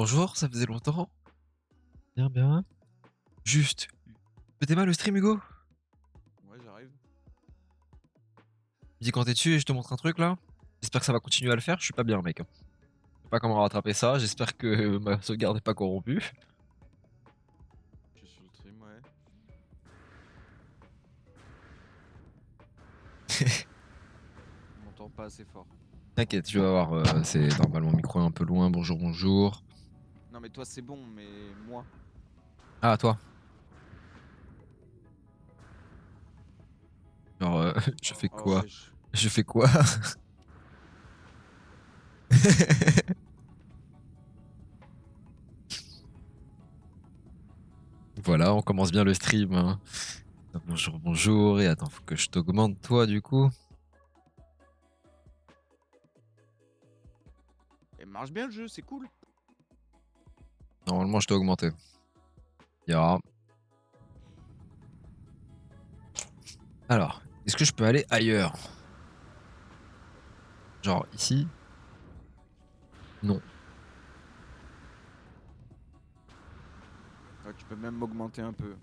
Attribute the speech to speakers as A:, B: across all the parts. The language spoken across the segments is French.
A: Bonjour, ça faisait longtemps.
B: Bien, bien.
A: Juste, t'es mal le stream, Hugo?
B: Ouais, j'arrive.
A: Dis quand t'es dessus et je te montre un truc là. J'espère que ça va continuer à le faire. Je suis pas bien, mec. Je sais pas comment rattraper ça. J'espère que ma sauvegarde n'est pas corrompue.
B: Je suis sur le stream, ouais. On m'entend pas assez fort.
A: T'inquiète, tu vas voir. C'est normalement micro est un peu loin. Bonjour, bonjour.
B: Non, mais toi, c'est bon, mais moi.
A: Ah, toi. Genre, je fais
B: Oh,
A: quoi?
B: wesh.
A: Je fais quoi? Voilà, on commence bien le stream, hein. Bonjour, bonjour. Et attends, faut que je t'augmente toi du coup.
B: Il marche bien le jeu, c'est cool.
A: Normalement, je t'ai augmenté. Yara. Alors, est-ce que je peux aller ailleurs? Genre ici? Non.
B: Ouais, tu peux même m'augmenter un peu.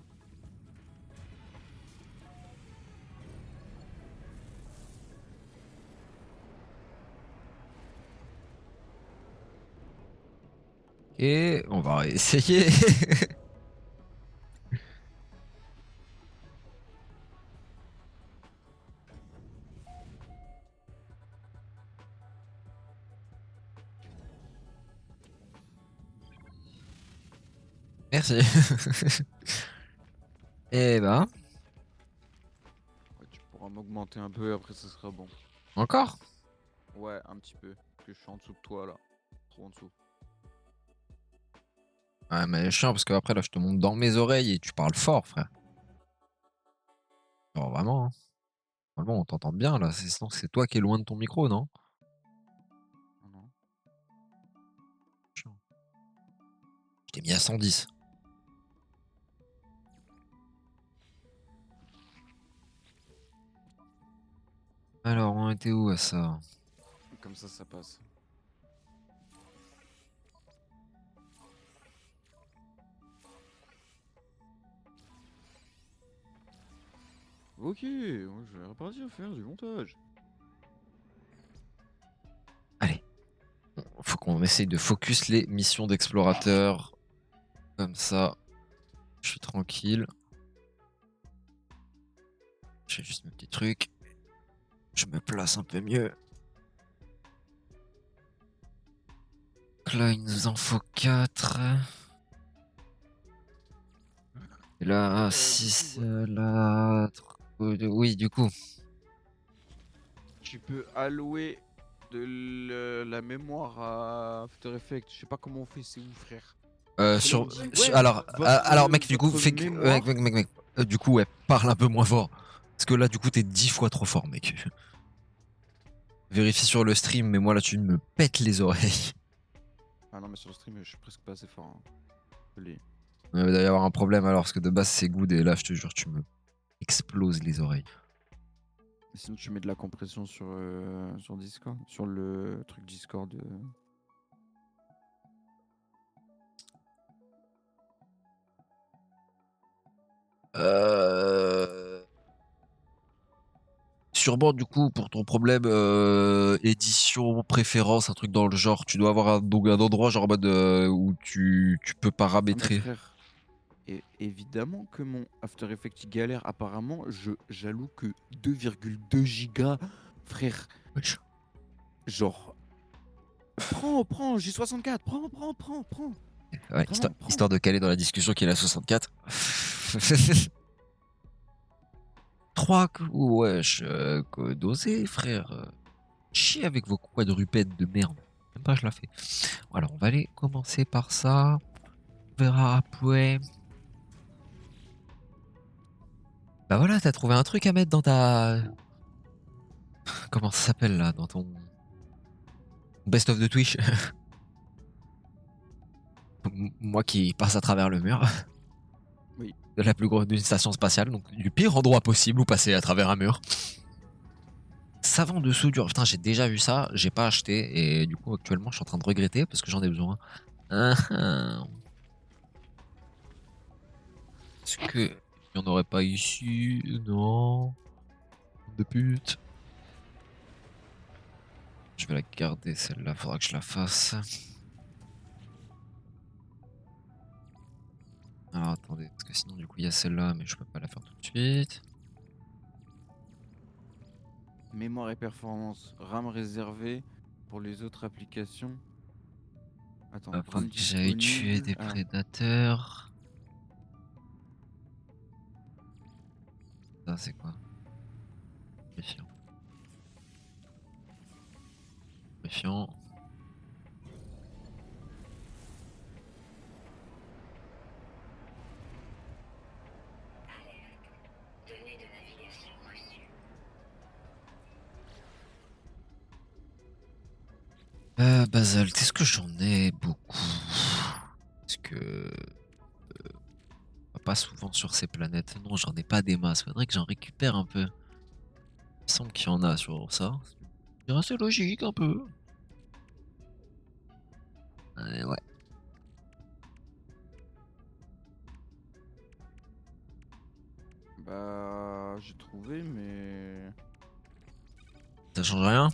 A: Et on va essayer. Merci. Eh ben,
B: Ouais, tu pourras m'augmenter un peu, après ce sera bon.
A: encore?
B: Ouais, un petit peu. Parce que je suis en dessous de toi, là. Trop en dessous.
A: Ouais, mais chiant parce que après là, je te monte dans mes oreilles et tu parles fort, frère. Genre vraiment, hein. Normalement, on t'entend bien là. Sinon, c'est toi qui es loin de ton micro, non?
B: Non, non.
A: Chiant. Je t'ai mis à 110. Alors, on était où à ça?
B: Comme ça passe. Ok, moi je vais repartir faire du montage.
A: Allez. Faut qu'on essaye de focus les missions d'explorateur. Comme ça, je suis tranquille. J'ai juste mes petits trucs. Je me place un peu mieux. Donc là, il nous en faut 4. Et là,
B: Du
A: 6,
B: coup, ouais.
A: là. Oui, du coup.
B: Tu peux allouer la mémoire à After Effects. Je sais pas comment on fait, c'est où, frère? Parce que là, il me dit, ouais,
A: Alors, mec, du coup,
B: votre
A: fais que. Mec,
B: mémoire.
A: mec, mec, mec. Du coup, ouais, parle un peu moins fort. Parce que là, du coup, t'es 10 fois trop fort, mec. Vérifie sur le stream, mais moi, là, tu me pètes les oreilles.
B: Ah non, mais sur le stream, je suis presque pas assez fort, hein. Je l'ai.
A: Il va y avoir un problème alors, parce que de base, c'est good, et là, je te jure, tu me exploses les oreilles.
B: Sinon, tu mets de la compression sur Discord, sur le truc Discord.
A: Euh. Sûrement, du coup, pour ton problème édition, préférence, un truc dans le genre, tu dois avoir donc un endroit genre en mode où tu peux
B: Ah, mais
A: paramétrer.
B: frère, et évidemment que mon After Effects il galère. Apparemment, j'alloue que 2,2 gigas. Frère,
A: Wesh.
B: genre, prends, j'ai 64, prends.
A: Ouais,
B: Vraiment, prends.
A: histoire de caler dans la discussion qu'il a 64. 3 wesh, dosé, frère. Chier avec vos quadrupèdes de merde. Même pas, je la fais. Alors, on va aller commencer par ça. On verra après. Bah voilà, t'as trouvé un truc à mettre dans ta. Comment ça s'appelle là? Dans ton. Best of the Twitch. Moi qui passe à travers le mur
B: Oui.
A: de la plus grosse d'une station spatiale, donc du pire endroit possible où passer à travers un mur. Savon de soudure, putain, j'ai déjà vu ça, j'ai pas acheté et du coup actuellement je suis en train de regretter parce que j'en ai besoin. Ah, ah. Est-ce que il n'y en aurait pas ici? Non. De pute. Je vais la garder celle-là, faudra que je la fasse. Alors attendez, parce que sinon du coup il y a celle-là, mais je peux pas la faire tout de suite.
B: Mémoire et performance, RAM réservée pour les autres applications. Attends,
A: Faut
B: RAM
A: que j'aille tuer
B: disponible.
A: des
B: Ah,
A: prédateurs. Ça c'est quoi? Méfiant. Méfiant.
C: Données de navigation reçues.
A: Basalte, est-ce que j'en ai beaucoup? Parce que on va pas souvent sur ces planètes. Non, j'en ai pas des masses. Faudrait que j'en récupère un peu. Il me semble qu'il y en a sur ça. C'est assez logique un peu. Ouais.
B: bah, j'ai trouvé, mais.
A: Ça change rien?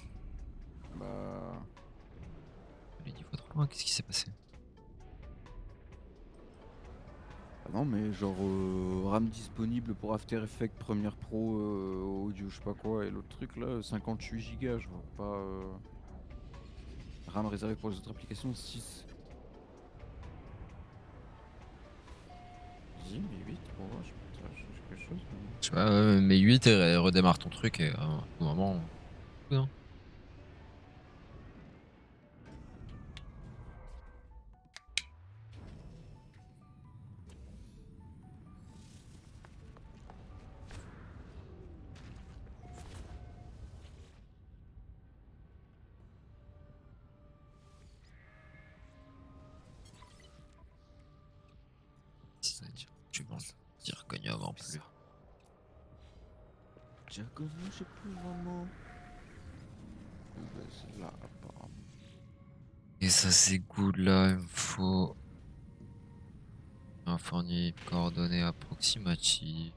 B: Bah.
A: Elle est 10 fois trop loin, qu'est-ce qui s'est passé?
B: Ah non, mais genre RAM disponible pour After Effects Premiere Pro audio, je sais pas quoi, et l'autre truc là, 58 Go, je vois pas. RAM réservé pour les autres applications, 6. Vas-y, mais 8, pour voir, je peux te chercher quelque chose.
A: Je sais pas, ouais, mais 8 et redémarre ton truc et à tout moment. Non. Si ça tire, tu vends le zirconium en
B: C'est
A: plus.
B: ça. J'ai connu, je sais plus vraiment. Bah, c'est là, apparemment.
A: Et ça c'est good là, il me faut un fourni coordonnées approximatives.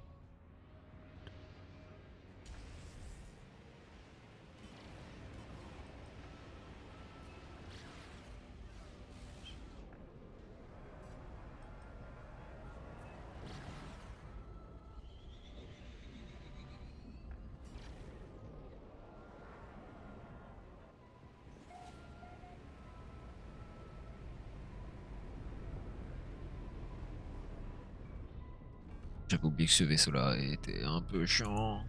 A: J'avais oublié que ce vaisseau là était un peu chiant.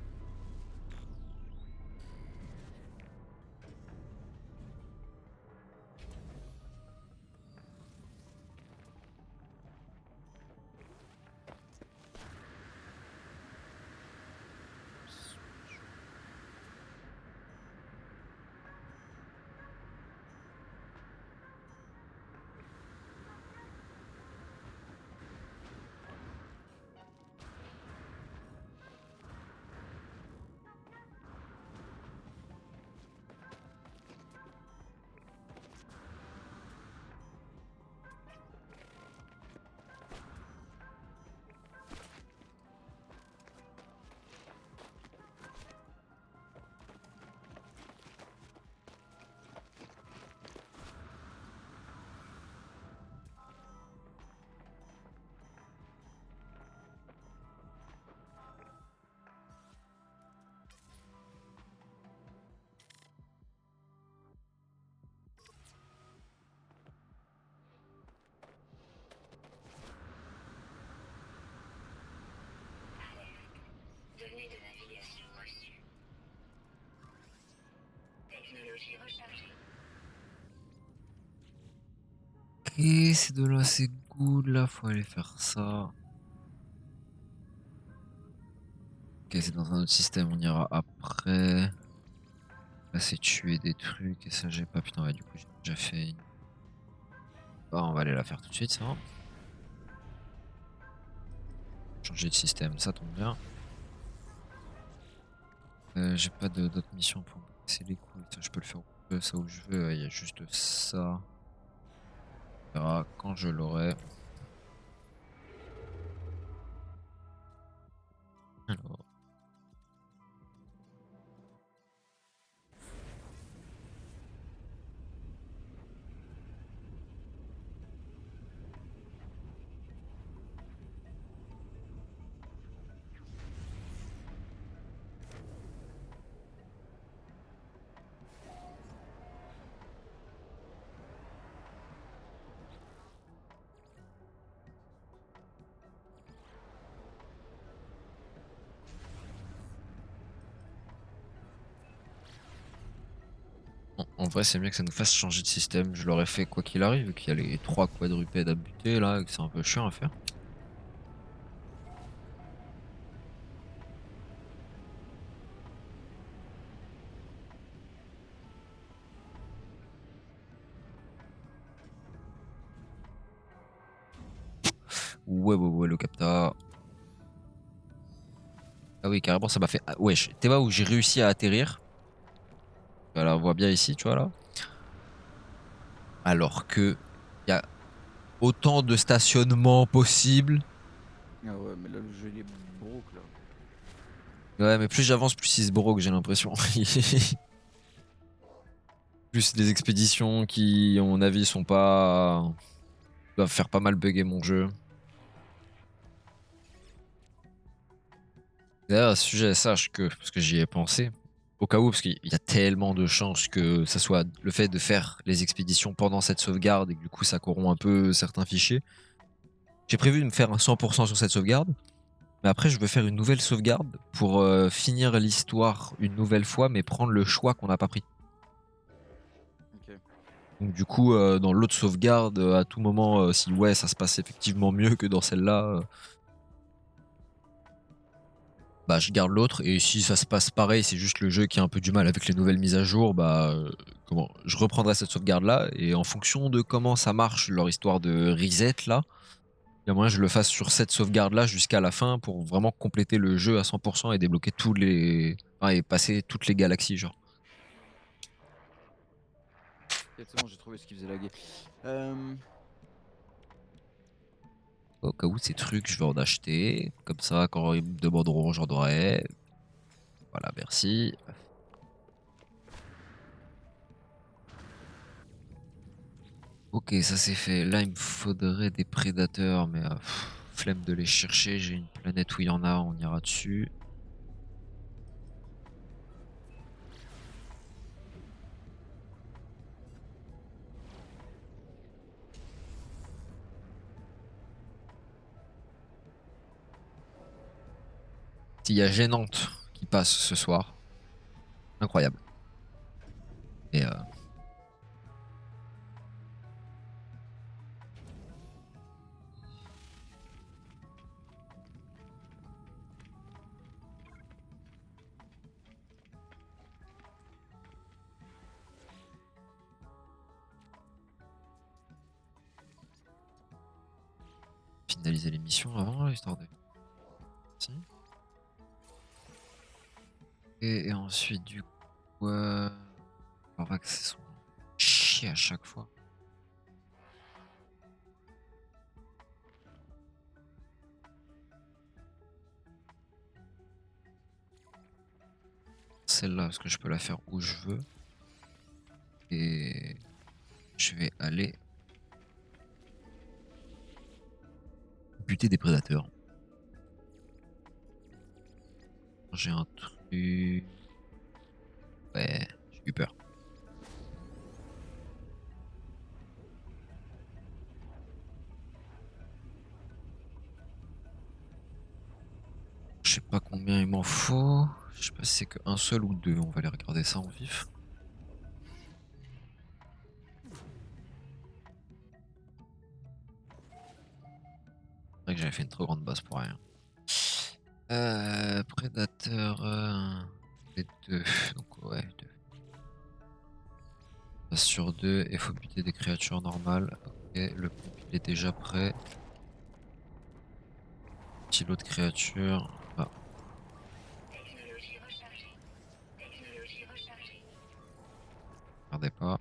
C: Données de navigation reçues. Technologie rechargée.
A: Ok, ces deux-là, c'est good. Là, faut aller faire ça. Ok, c'est dans un autre système, on ira après. Là, c'est tuer des trucs et ça, j'ai pas. Putain, ouais, du coup, j'ai déjà fait une. Bah, on va aller la faire tout de suite, ça. Changer de système, ça tombe bien. J'ai pas d'autres missions pour me casser les couilles. Ça, je peux le faire ça où je veux. Il y a juste ça. verra quand je l'aurai. Alors. En vrai, c'est bien que ça nous fasse changer de système. Je l'aurais fait quoi qu'il arrive, vu qu'il y a les 3 quadrupèdes à buter là, et que c'est un peu chiant à faire. Ouais, le capta. Ah oui, carrément, ça m'a fait. Ah, wesh, t'es là où j'ai réussi à atterrir. Voilà, on voit bien ici, tu vois là. Alors que il y a autant de stationnements possibles.
B: Ah ouais, mais là, le jeu, il est broke, là.
A: Ouais, mais plus j'avance, plus il se broke, j'ai l'impression. Plus les expéditions qui, à mon avis, sont pas. Doivent faire pas mal bugger mon jeu. D'ailleurs, à ce sujet, sache que, parce que j'y ai pensé, au cas où, parce qu'il y a tellement de chances que ça soit le fait de faire les expéditions pendant cette sauvegarde et que du coup ça corrompt un peu certains fichiers. J'ai prévu de me faire un 100% sur cette sauvegarde, mais après je veux faire une nouvelle sauvegarde pour finir l'histoire une nouvelle fois, mais prendre le choix qu'on n'a pas pris.
B: Ok.
A: Donc du coup, dans l'autre sauvegarde, à tout moment, si ouais, ça se passe effectivement mieux que dans celle-là, bah je garde l'autre. Et si ça se passe pareil, c'est juste le jeu qui a un peu du mal avec les nouvelles mises à jour, bah comment, je reprendrai cette sauvegarde-là. Et en fonction de comment ça marche, leur histoire de reset là, il y a moyen que je le fasse sur cette sauvegarde-là jusqu'à la fin pour vraiment compléter le jeu à 100% et débloquer tous les, enfin, et passer toutes les galaxies genre.
B: Ok, c'est bon, j'ai trouvé ce qui faisait laguer. Euh...
A: Au cas où ces trucs, je vais en acheter. Comme ça, quand ils me demanderont, j'en aurai. Voilà, merci. Ok, ça c'est fait. Là, il me faudrait des prédateurs, mais flemme de les chercher. J'ai une planète où il y en a, on ira dessus. S'il y a Gênante qui passe ce soir, incroyable. Et finaliser l'émission avant, histoire de. Si. Et ensuite, du coup, on va que c'est son chier à chaque fois. Celle-là, parce que je peux la faire où je veux. Et je vais aller buter des prédateurs. J'ai un truc. Ouais, j'ai eu peur. Je sais pas combien il m'en faut. Je sais pas si c'est qu'un seul ou deux. On va aller regarder ça en vif. C'est vrai que j'avais fait une trop grande base pour rien. Prédateur. Les deux. Donc ouais, deux. Base sur deux. Et faut buter des créatures normales. Ok, le pompe il est déjà prêt. Petit lot de créatures. Ah,
C: Technologie rechargée. Technologie rechargée.
A: regardez pas.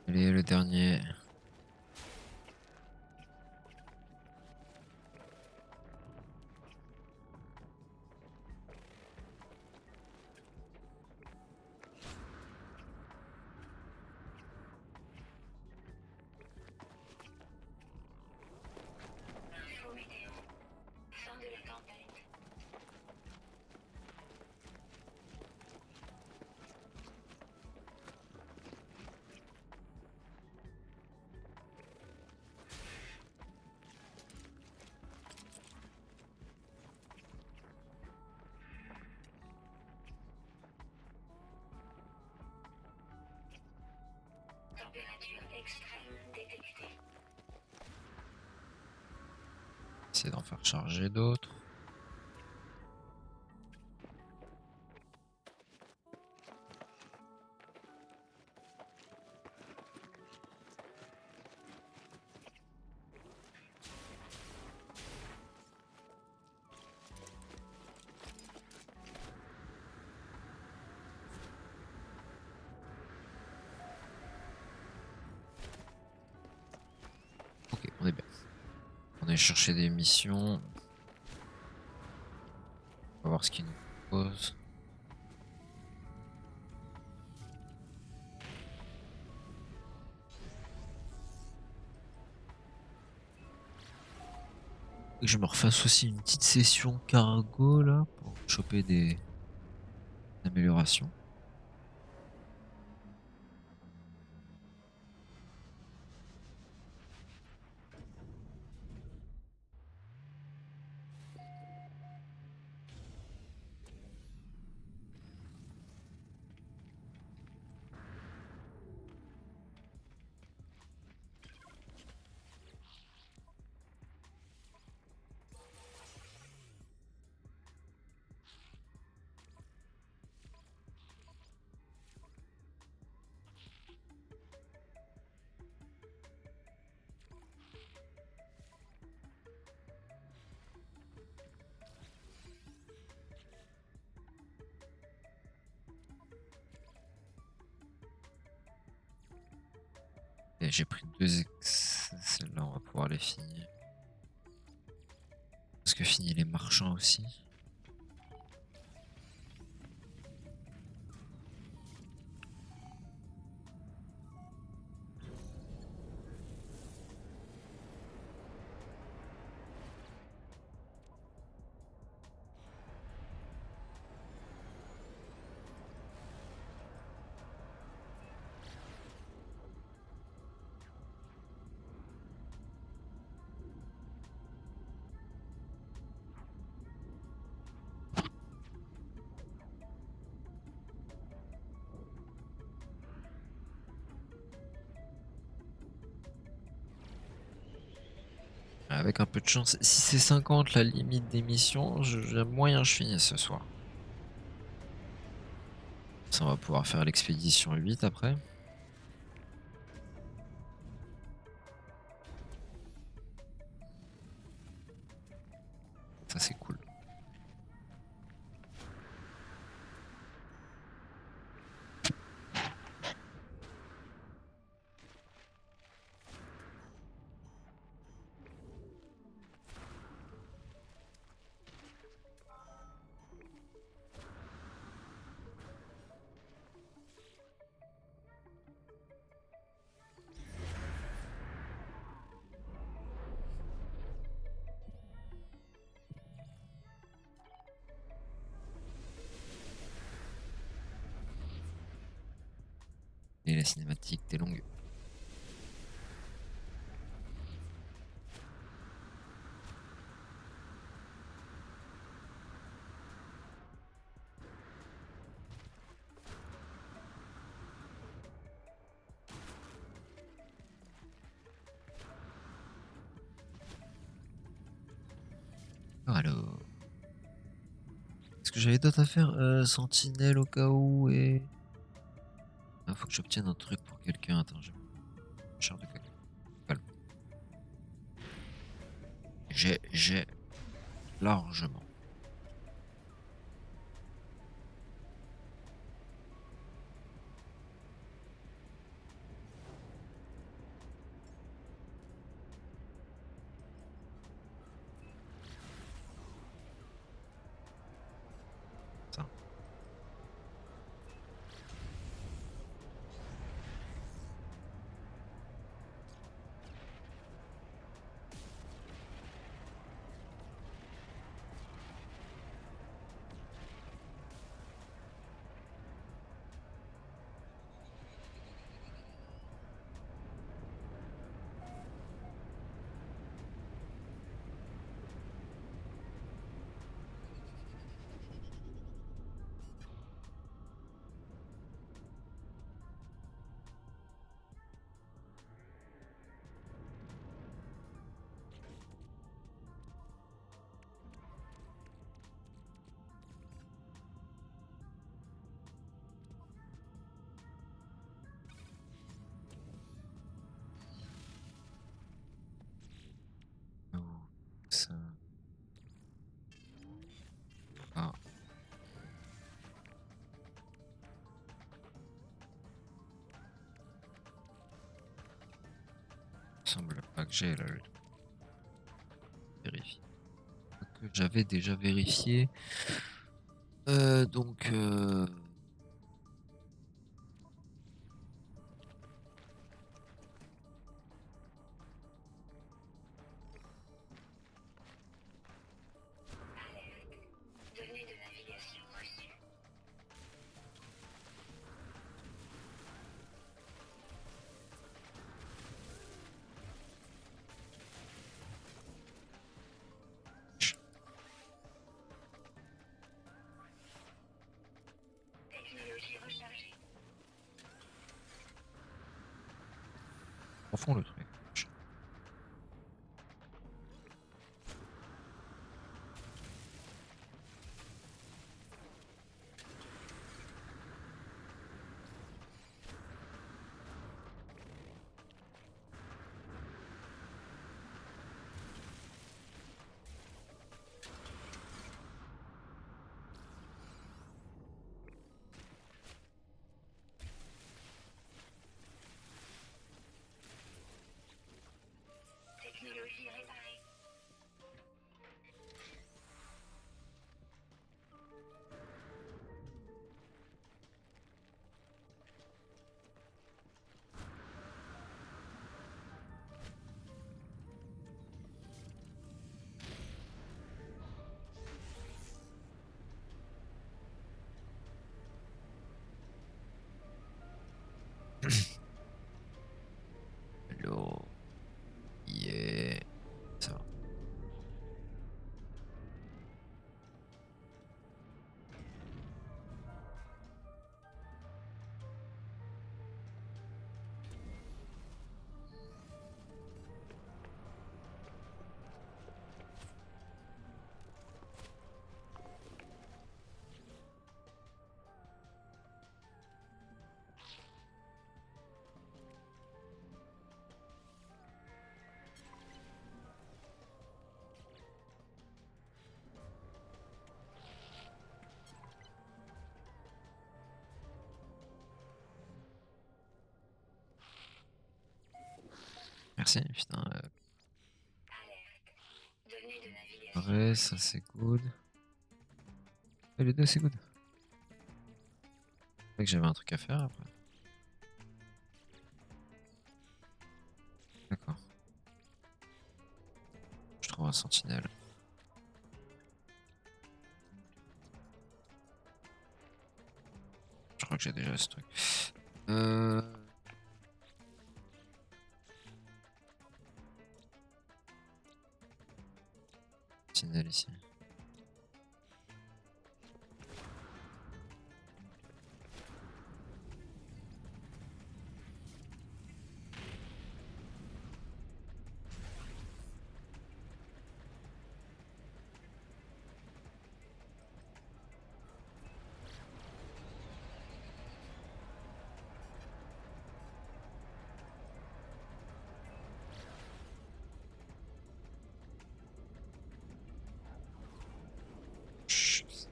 A: Allez, le dernier.
C: Info météo. Fin de la tempête. Température extrême détectée.
A: Essayer d'en faire charger d'autres. Ok, on est bien. On est chercher des missions. On va voir ce qu'ils nous proposent. Et que je me refasse aussi une petite session cargo là pour choper des améliorations. Et j'ai pris deux celles-là, on va pouvoir les finir. Parce que fini les marchands aussi. Avec un peu de chance, si c'est 50 la limite d'émission, j'ai moyen je finis ce soir. Ça, on va pouvoir faire l'expédition 8 après. Ça c'est cool. Et la cinématique t'es longue. Alors. Est-ce que j'avais d'autres à faire? Sentinelle au cas où et. Ah, faut que j'obtienne un truc pour quelqu'un. Attends, j'ai cher de quelqu'un. Calme. J'ai largement. semble pas que j'ai là. Vérifie. Que j'avais déjà vérifié. Donc.
C: Données de navigation reçues. Technologie rechargée.
A: Profond le truc.
C: Technologie réparée.
A: Hello. Yeah. Ça va. Merci, putain.
C: Alerte. Données de navigation.
A: Ouais, ça c'est good. Et les deux c'est good. C'est vrai que j'avais un truc à faire après. D'accord. Je trouve un sentinelle. Je crois que j'ai déjà ce truc. Euh... Sentinelle ici. Chut.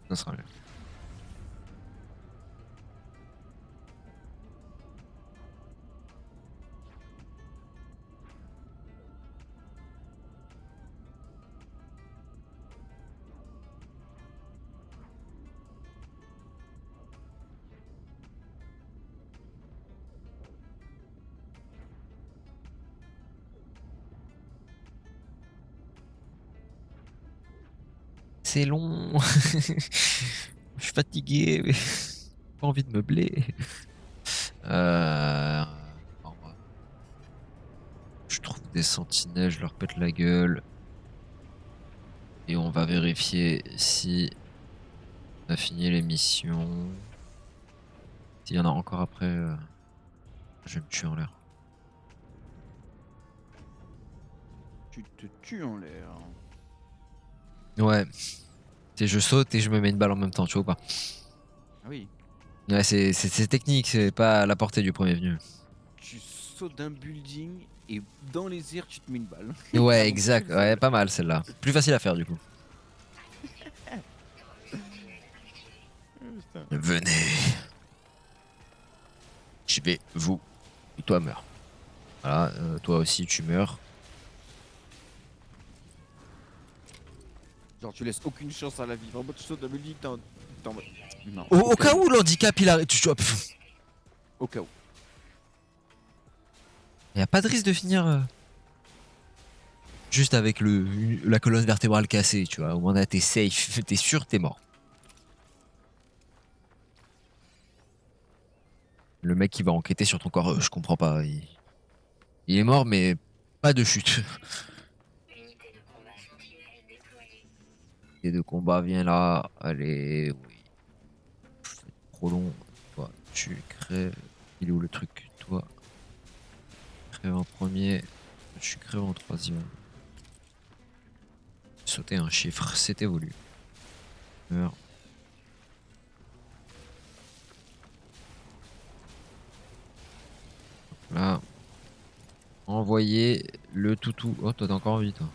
A: Ça sera mieux. C'est long. Je suis fatigué. Mais pas envie de meubler. En vrai, je trouve des sentinelles, je leur pète la gueule. Et on va vérifier si on a fini les missions. S'il y en a encore après, je vais me tuer en l'air.
B: Tu te tues en l'air.
A: Ouais. C'est je saute et je me mets une balle en même temps, tu vois ou pas?
B: Ah oui.
A: Ouais, c'est technique, c'est pas à la portée du premier venu.
B: Tu sautes sautes d'un building et dans les airs tu te mets une balle.
A: Ouais,
B: Avant
A: exact.
B: que tu
A: Ouais,
B: le
A: pas mal celle-là. Plus facile à faire du coup.
B: Putain.
A: Venez. Je vais vous. Toi meurs. Voilà, toi aussi tu meurs.
B: Genre tu laisses aucune chance à la vie. Vraiment tu sautes d'un building, t'es en mode. Non.
A: Au cas où l'handicap il arrive.
B: Au cas où.
A: Y a pas de risque de finir juste avec la colonne vertébrale cassée, tu vois. Au moins là t'es safe, t'es sûr, t'es mort. Le mec qui va enquêter sur ton corps, je comprends pas. Il est mort, mais pas de chute.
C: Unité de combat sentinelle déployée.
A: Et de combat, viens là. Allez, oui. C'est trop long. Toi, tu crèves. Il est où le truc? Toi, crève en premier. Tu crèves en troisième. Sauter un chiffre, c'était voulu. Meurs. Là. Envoyer le toutou. Oh, toi, t'as encore envie, toi.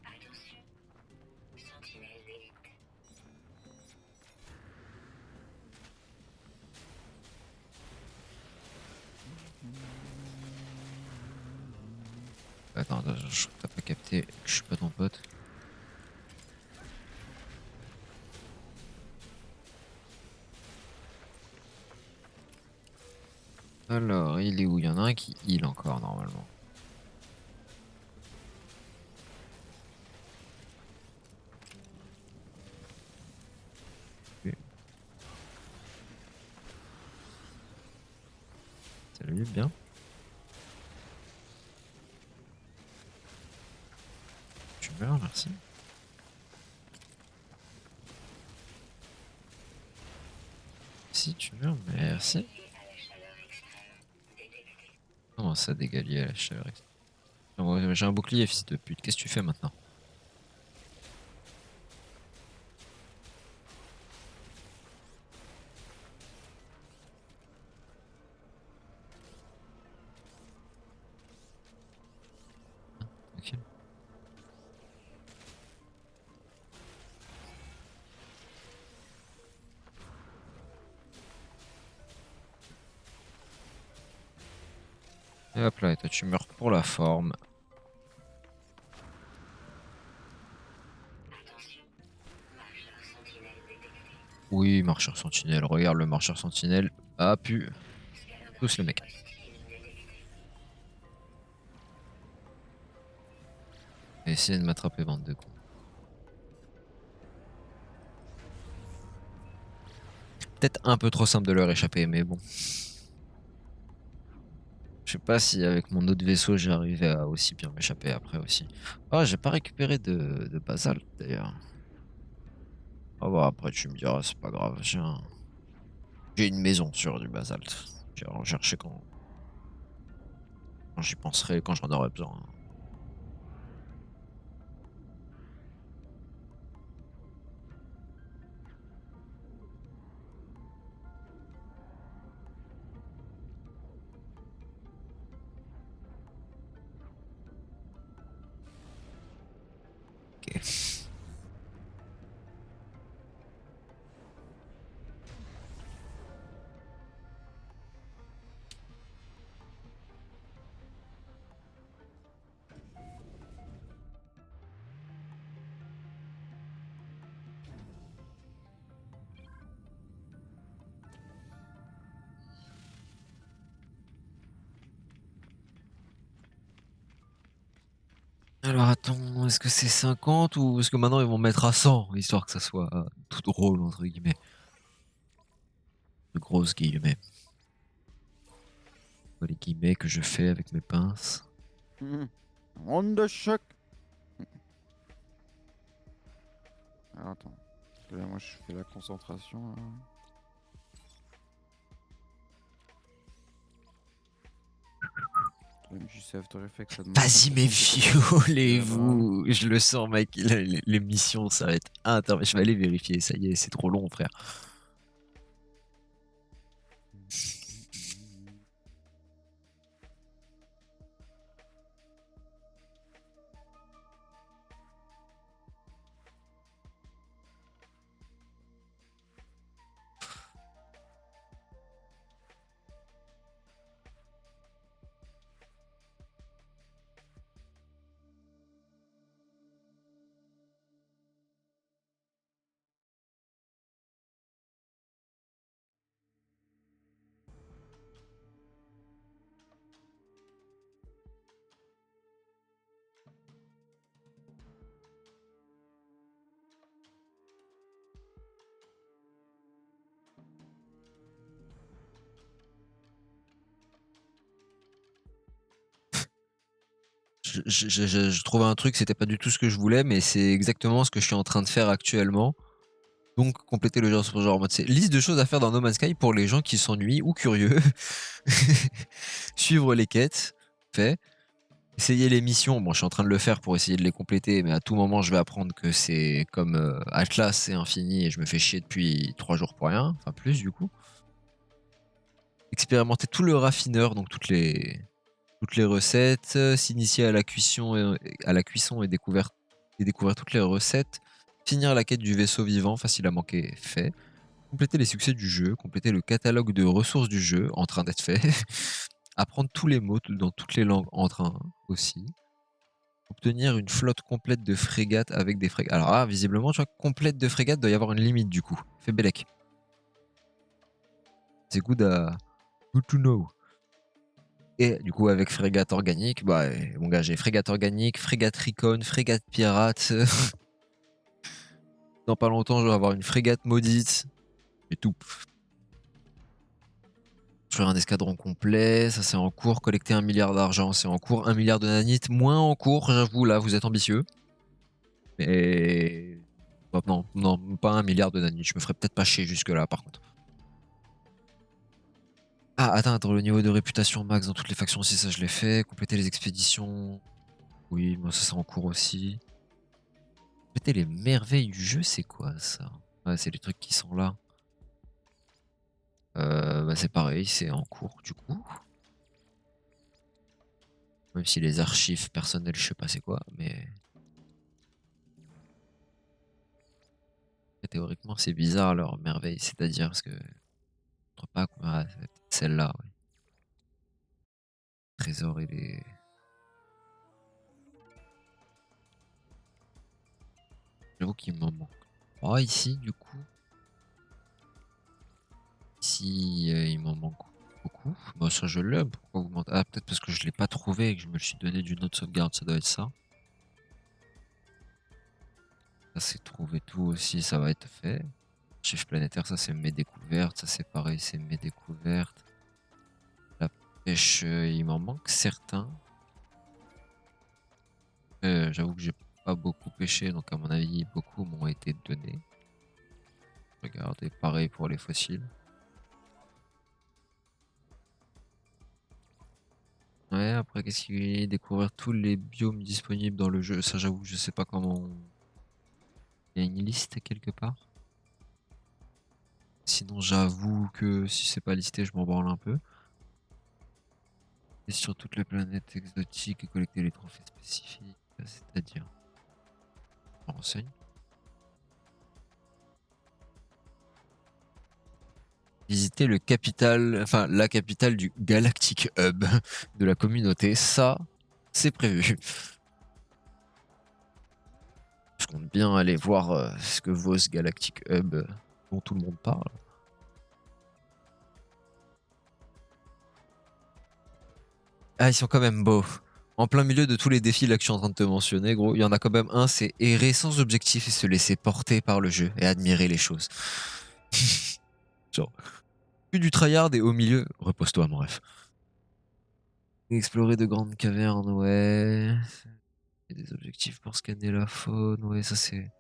C: Attention. Sentinelle d'élite.
A: Attends, je crois que t'as pas capté que je suis pas ton pote. Alors, il est où? Il y en a un qui heal encore, normalement. Ok. Salut, bien. Tu meurs, merci. Si tu meurs, merci.
C: Lié à la chaleur extrême. Détecté.
A: Comment ça, dégalier à la chaleur extrême? Ouais, j'ai un bouclier, fils de pute. Qu'est-ce que tu fais maintenant? Ok. Et hop là, et toi, tu meurs pour la forme.
C: Attention. Marcheur sentinelle détecté.
A: Oui, marcheur sentinelle. Regarde le marcheur sentinelle. Ah, pu. Tous le mec.
C: Hostile détecté.
A: Essayez de m'attraper, bande de cons. Peut-être un peu trop simple de leur échapper, mais bon. Je sais pas si avec mon autre vaisseau j'arrivais à aussi bien m'échapper après aussi. Ah, j'ai pas récupéré de basalte d'ailleurs. Ah bah après tu me diras, c'est pas grave. J'ai une maison sur du basalte. J'irai en chercher quand j'y penserai, quand j'en aurai besoin. Ok. Alors attends, est-ce que c'est 50 ou est-ce que maintenant ils vont mettre à 100 histoire que ça soit tout drôle entre guillemets. De grosses guillemets. Les guillemets que je fais avec mes pinces.
B: Onde de choc. Alors, attends. Parce que là, moi, je fais la concentration. Là. Même si c'est After Effects, ça demande
A: Vas-y,
B: 100%
A: mais
B: de capacité graphique,
A: violez-vous! Je le sens, mec. Les missions, ça va être interminable. Je vais aller vérifier. Ça y est, c'est trop long, frère. Je trouvais un truc, c'était pas du tout ce que je voulais, mais c'est exactement ce que je suis en train de faire actuellement. Donc, compléter le genre en mode c'est liste de choses à faire dans No Man's Sky pour les gens qui s'ennuient ou curieux. Suivre les quêtes, fait. Essayer les missions, bon, je suis en train de le faire pour essayer de les compléter, mais à tout moment, je vais apprendre que c'est comme Atlas, c'est infini et je me fais chier depuis 3 jours pour rien, enfin plus du coup. Expérimenter tout le raffineur, donc toutes les recettes, s'initier à la cuisson et découvrir toutes les recettes, finir la quête du vaisseau vivant, facile à manquer, fait. Compléter les succès du jeu, compléter le catalogue de ressources du jeu, en train d'être fait. Apprendre tous les mots dans toutes les langues, en train aussi. Obtenir une flotte complète de frégates avec des frégates. Alors là, visiblement, tu vois, complète de frégates, doit y avoir une limite du coup. Fais Bellec. C'est good to know. Et du coup, avec frégate organique, bah, mon gars, j'ai frégate organique, frégate recon, frégate pirate. Dans pas longtemps, je vais avoir une frégate maudite. Et tout. Faire un escadron complet, ça c'est en cours. Collecter 1 milliard d'argent, c'est en cours. 1 milliard de nanites, moins en cours, j'avoue, là, vous êtes ambitieux. Mais. Bah, non, non, pas 1 milliard de nanites. Je me ferais peut-être pas chier jusque-là, par contre. Ah, atteindre le niveau de réputation max dans toutes les factions aussi, ça je l'ai fait. Compléter les expéditions. Oui, moi ça c'est en cours aussi. Compléter les merveilles du jeu, c'est quoi ça? Ouais, c'est les trucs qui sont là. Bah c'est pareil, c'est en cours du coup. Même si les archives personnelles, je sais pas c'est quoi, mais théoriquement c'est bizarre leur merveille, c'est-à-dire parce que je ne pas ah, celle-là, ouais. Trésor et les. J'avoue qu'il m'en manque. Oh ici du coup. Ici il m'en manque beaucoup. Bah ça je l'ai, pourquoi vous mentez? Ah peut-être parce que je l'ai pas trouvé et que je me le suis donné d'une autre sauvegarde, ça doit être ça. Ça c'est trouver tout aussi, ça va être fait. Chiffre planétaire, ça c'est mes découvertes, ça c'est pareil, c'est mes découvertes. La pêche, il m'en manque certains. J'avoue que j'ai pas beaucoup pêché, donc à mon avis, beaucoup m'ont été donnés. Regardez, pareil pour les fossiles. Ouais, après, qu'est-ce qu'il y a? Découvrir tous les biomes disponibles dans le jeu. Ça, j'avoue, je sais pas comment. Il y a une liste quelque part. Sinon, j'avoue que si c'est pas listé, je m'en branle un peu. Et sur toutes les planètes exotiques et collecter les trophées spécifiques, c'est-à-dire. Je me renseigne. Visiter le capital, enfin la capitale du Galactic Hub de la communauté, ça, c'est prévu. Je compte bien aller voir ce que vaut ce Galactic Hub dont tout le monde parle. Ah, ils sont quand même beaux. En plein milieu de tous les défis là que je suis en train de te mentionner, gros, il y en a quand même un, c'est errer sans objectif et se laisser porter par le jeu et admirer les choses. Genre, plus du tryhard et au milieu, repose-toi mon ref. Explorer de grandes cavernes, ouais. Et des objectifs pour scanner la faune, ouais, ça c'est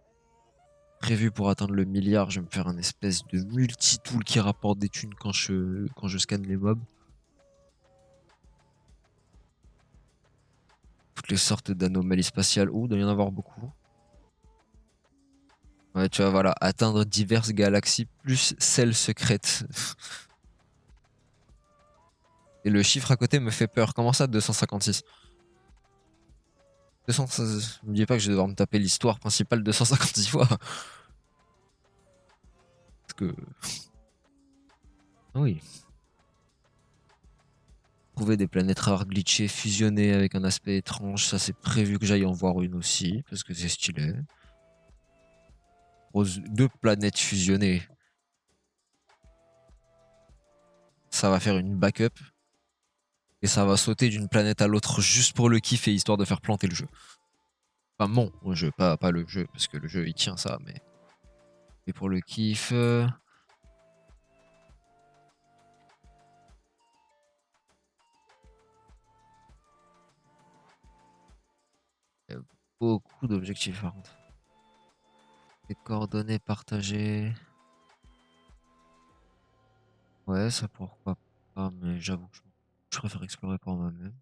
A: prévu pour atteindre le milliard. Je vais me faire un espèce de multi-tool qui rapporte des thunes quand je scanne les mobs. toutes les sortes d'anomalies spatiales. Ouh, il doit y en avoir beaucoup. Ouais, tu vois, voilà, atteindre diverses galaxies plus celles secrètes. Et le chiffre à côté me fait peur. Comment ça, 256? 216. Ne me dis pas que je vais devoir me taper l'histoire principale 256 fois. Parce que. Oui. Trouver des planètes rares glitchées fusionnées avec un aspect étrange, ça c'est prévu que j'aille en voir une aussi, parce que c'est stylé. Deux planètes fusionnées, ça va faire une backup. Et ça va sauter d'une planète à l'autre juste pour le kiff et histoire de faire planter le jeu. Enfin, mon jeu, pas le jeu, parce que le jeu il tient ça, mais. Et pour le kiff. Il y a beaucoup d'objectifs par contre. Les coordonnées partagées. Ouais, ça pourquoi pas, mais j'avoue que je préfère explorer par moi-même.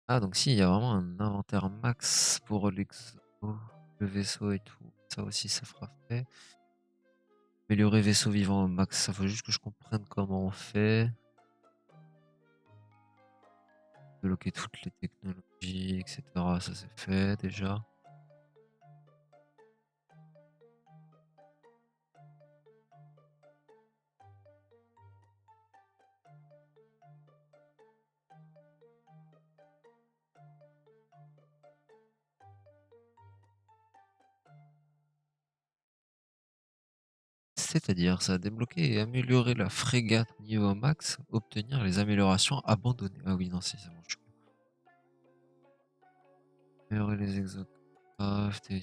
A: Ah, donc si, il y a vraiment un inventaire max pour l'exo, le vaisseau et tout. Ça aussi, ça fera fait. Améliorer vaisseau vivant au max, ça faut juste que je comprenne comment on fait. Débloquer toutes les technologies, etc. Ça c'est fait déjà. C'est-à-dire, ça a débloqué et amélioré la frégate niveau max, obtenir les améliorations abandonnées. Ah oui, non, c'est bon, je suis con. Améliorer les exocraft et...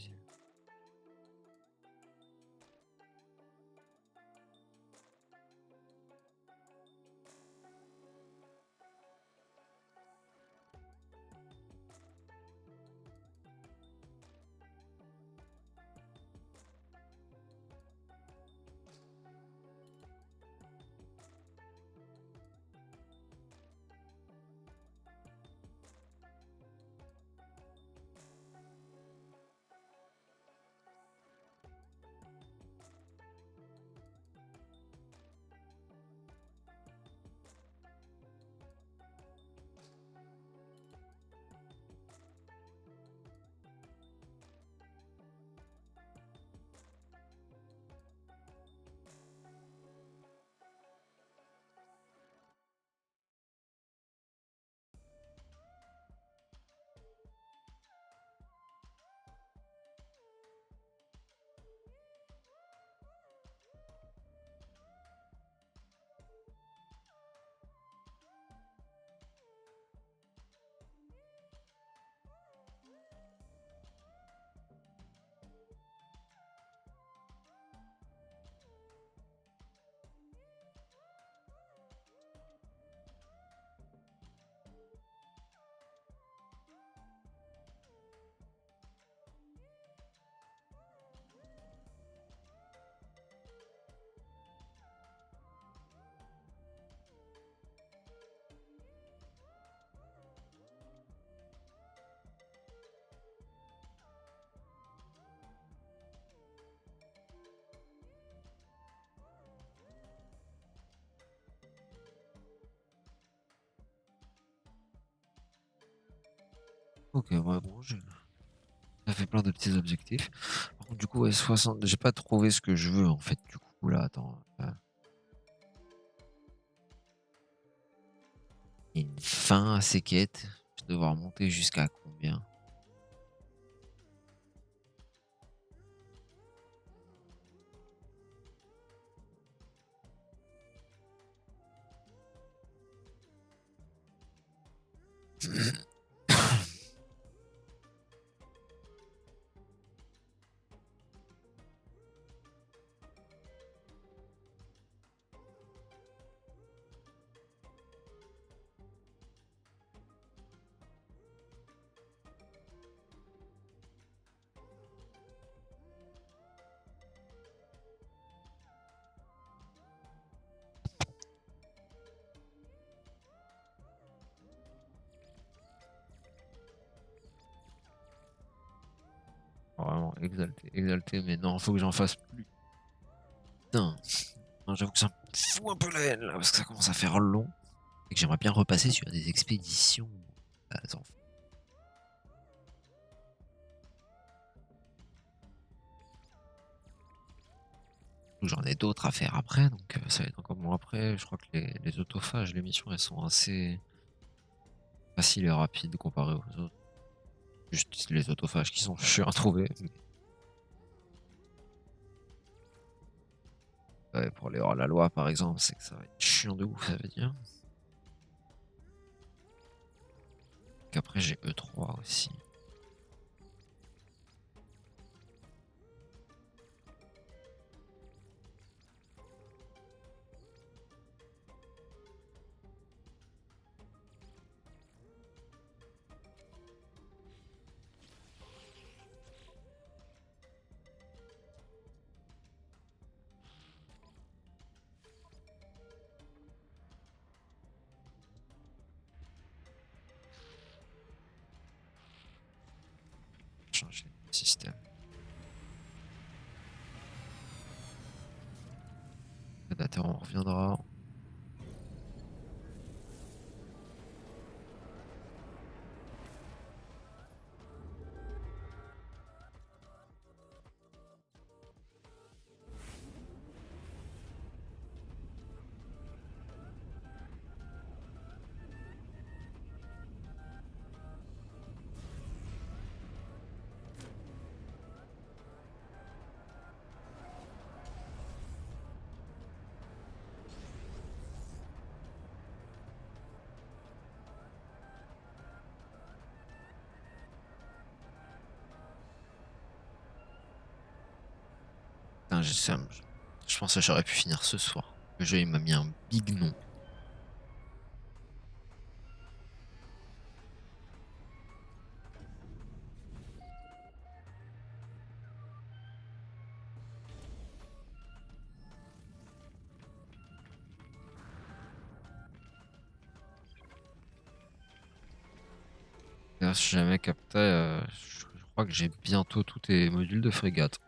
A: Ok, ouais, bon, ça fait plein de petits objectifs. Par contre, du coup, ouais, 60... J'ai pas trouvé ce que je veux, en fait, du coup, là, attends. Il y a une fin à ces quêtes. Je vais devoir monter jusqu'à combien? exalté, exalté, mais non, faut que j'en fasse plus. Putain. Non, j'avoue que ça me fout un peu la haine là, parce que ça commence à faire long. Et que j'aimerais bien repasser sur des expéditions. Attends. J'en ai d'autres à faire après, donc ça va être encore bon après. Je crois que les autophages, les missions, elles sont assez faciles et rapides comparées aux autres. Juste les autophages qui sont chiants à trouver. Ouais, pour les hors-la-loi, par exemple, c'est que ça va être chiant de ouf, ça veut dire. Qu'après, j'ai E3 aussi. Changer de système. Prédateur, on reviendra. Putain, je pense que j'aurais pu finir ce soir. Le jeu, il m'a mis un big non. D'ailleurs, si jamais capté, je crois que j'ai bientôt tous tes modules de frégate.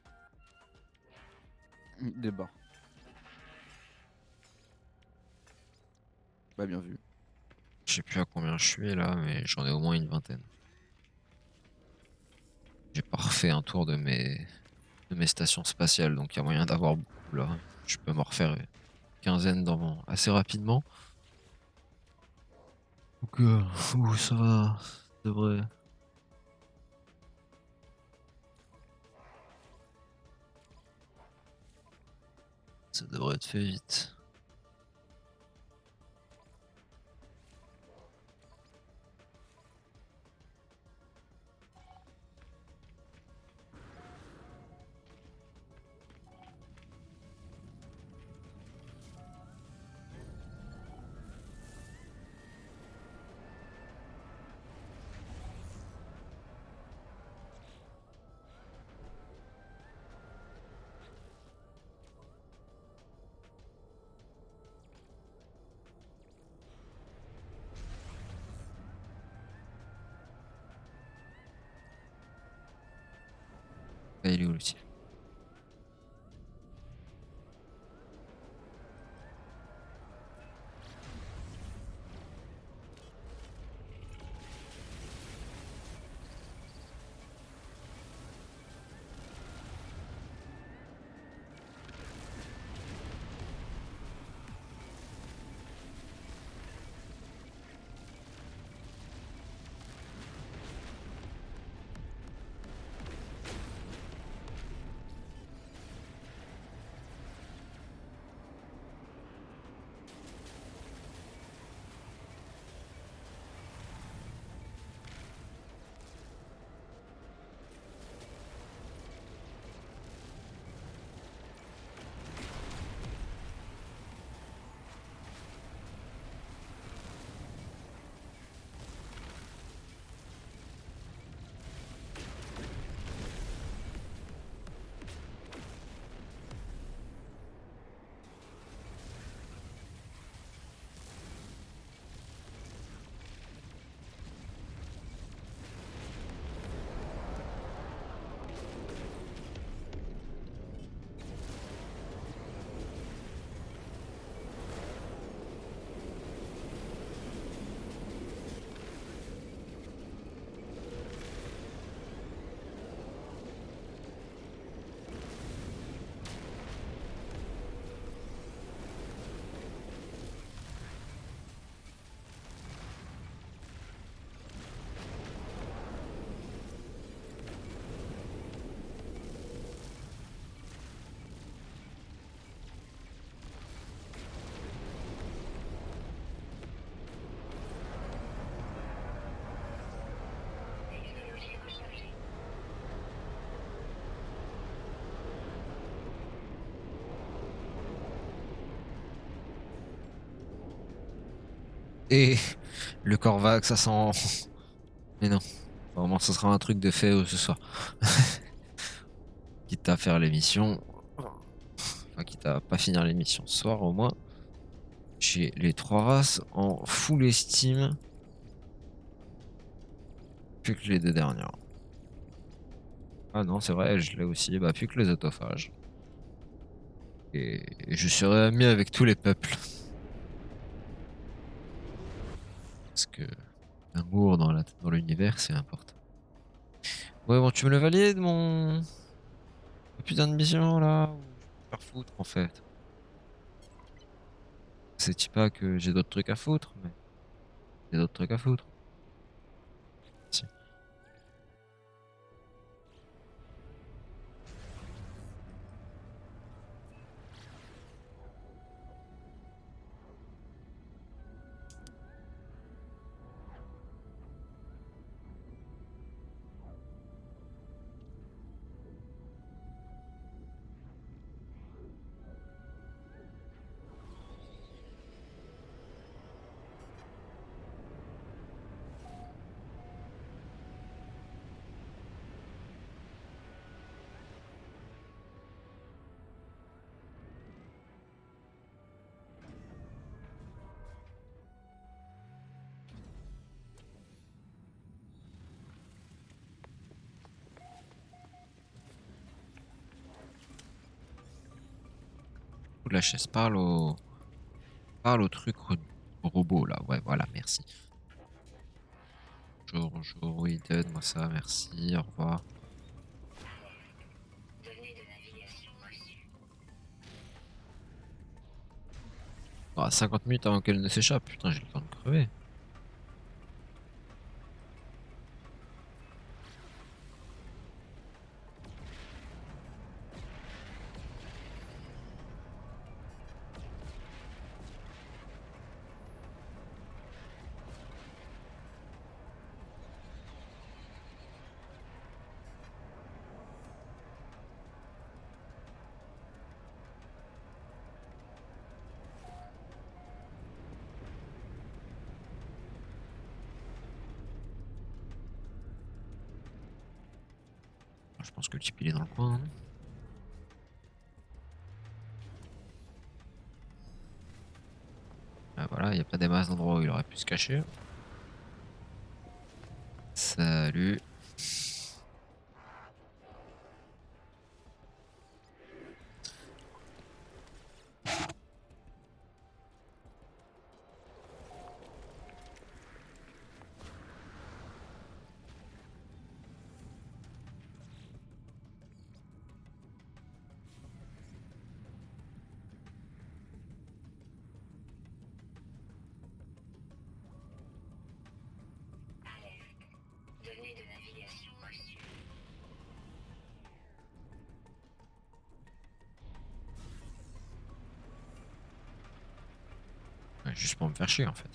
B: Débat. Bah bien vu.
A: Je sais plus à combien je suis là, mais j'en ai au moins une vingtaine. J'ai pas refait un tour de mes stations spatiales, donc il y a moyen d'avoir beaucoup là. Je peux m'en refaire une quinzaine assez rapidement. Donc, ça va, ça devrait. Ça devrait être fait vite. Ah, il est où le tir? Et le Corvax, ça sent. Mais non, vraiment, ce sera un truc de fait ce soir. Quitte à faire l'émission. Enfin, quitte à pas finir l'émission ce soir, au moins. J'ai les trois races en full estime. Plus que les deux dernières. Ah non, c'est vrai, je l'ai aussi. Bah, plus que les autophages. Et je serai ami avec tous les peuples. Parce que l'amour dans l'univers, c'est important. Ouais, bon, tu me le valides, mon putain de mission, là? Ou je vais me faire foutre, en fait. C'est pas que j'ai d'autres trucs à foutre, mais j'ai d'autres trucs à foutre. Si. Ou de la chaise, parle au truc robot, là. Ouais, voilà, merci. Bonjour, bonjour, oui, donne-moi ça, merci, au revoir.
C: Données de navigation reçues.
A: Ah, 50 minutes avant qu'elle ne s'échappe, putain, j'ai le temps de crever. Je pense que le type il est dans le coin, hein. Ah, voilà, il n'y a pas des masses d'endroits où il aurait pu se cacher. Salut.
C: Données de navigation reçues.
A: Ouais, juste pour me faire chier en fait.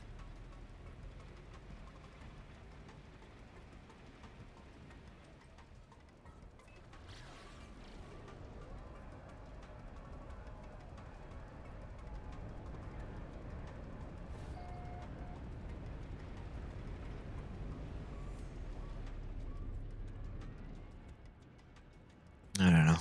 A: Ah là là.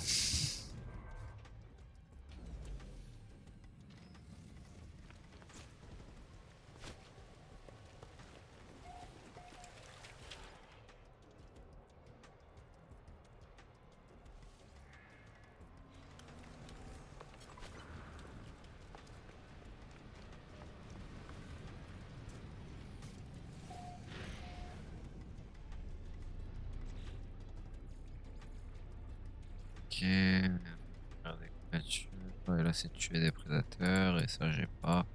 A: Ok. Regardez, couverture. Ouais, là c'est tuer des prédateurs et ça j'ai pas.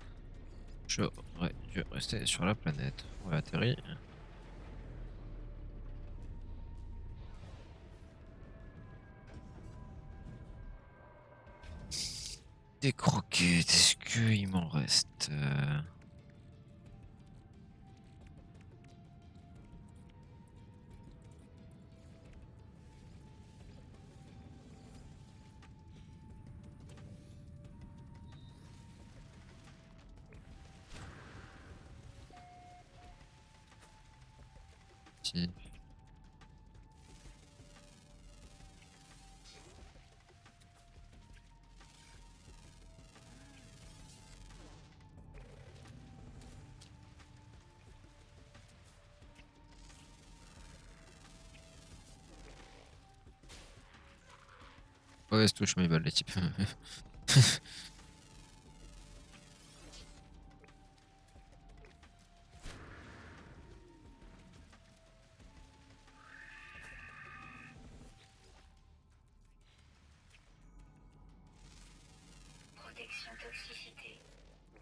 A: J'aurais dû rester sur la planète. Ouais, atterri. Des croquettes, est-ce qu'il m'en reste Si. Mauvaise touche, mais ils veulent les types.
C: Protection toxicité.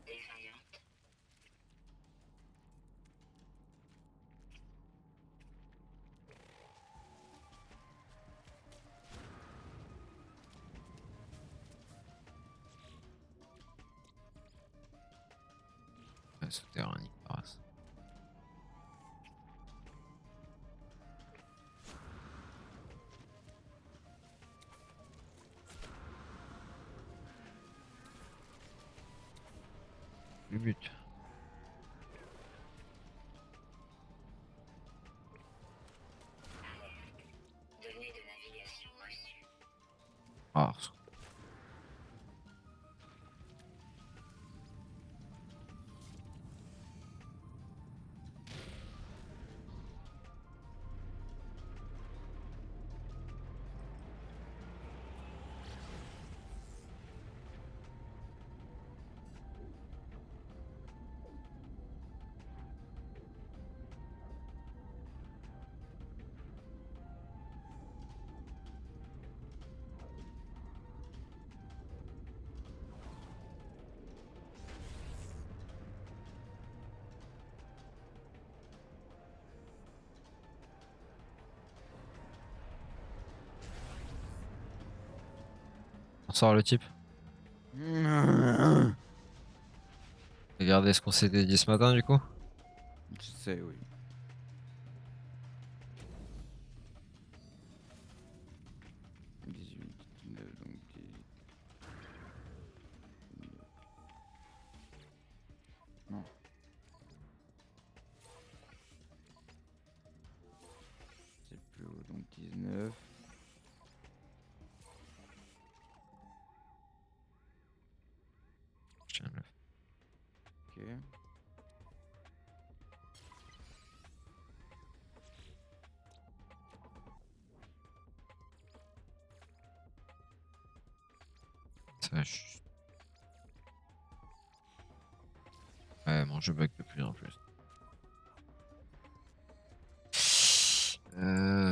C: Défaillante.
A: Ouais, souterrain, il passe. Le but.
C: Données de navigation reçues.
A: Ah, on sort le type. Regardez ce qu'on s'était dit ce matin du coup.
B: Je sais, oui. Donc 18. Non. C'est plus haut, donc 19.
A: Je tiens le-
B: Ok.
A: Ça, ouais, mon jeu bug de plus en plus.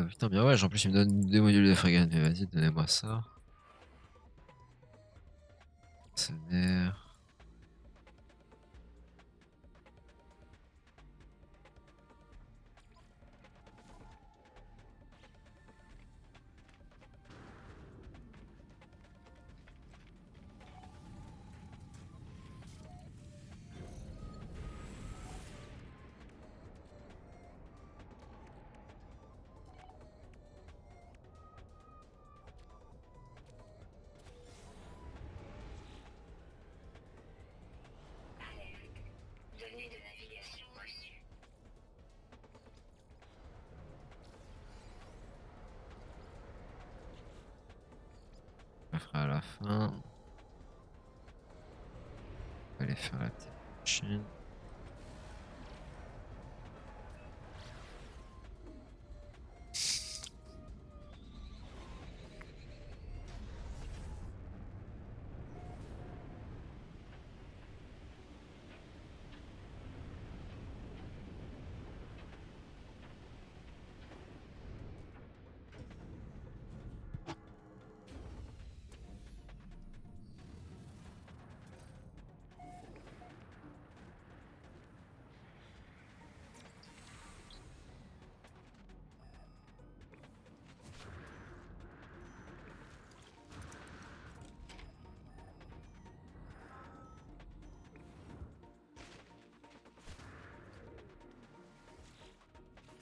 A: Putain, bien ouais, en plus il me donne des modules de frégate, mais vas-y, donnez-moi ça. Mercenaire.
C: Données de navigation reçues.
A: Je le ferai à la fin. On va aller faire la petite machine.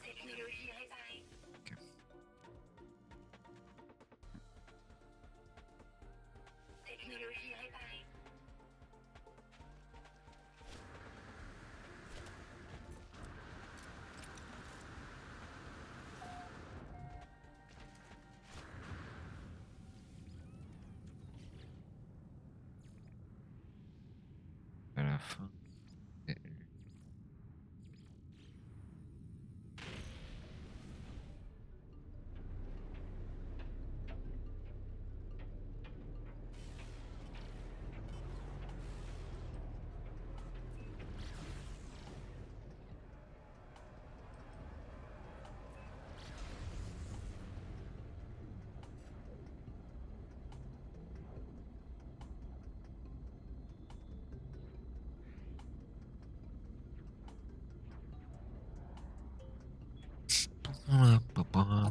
C: Technologie réparée. Technologie réparée.
A: Enfin, euh, papa.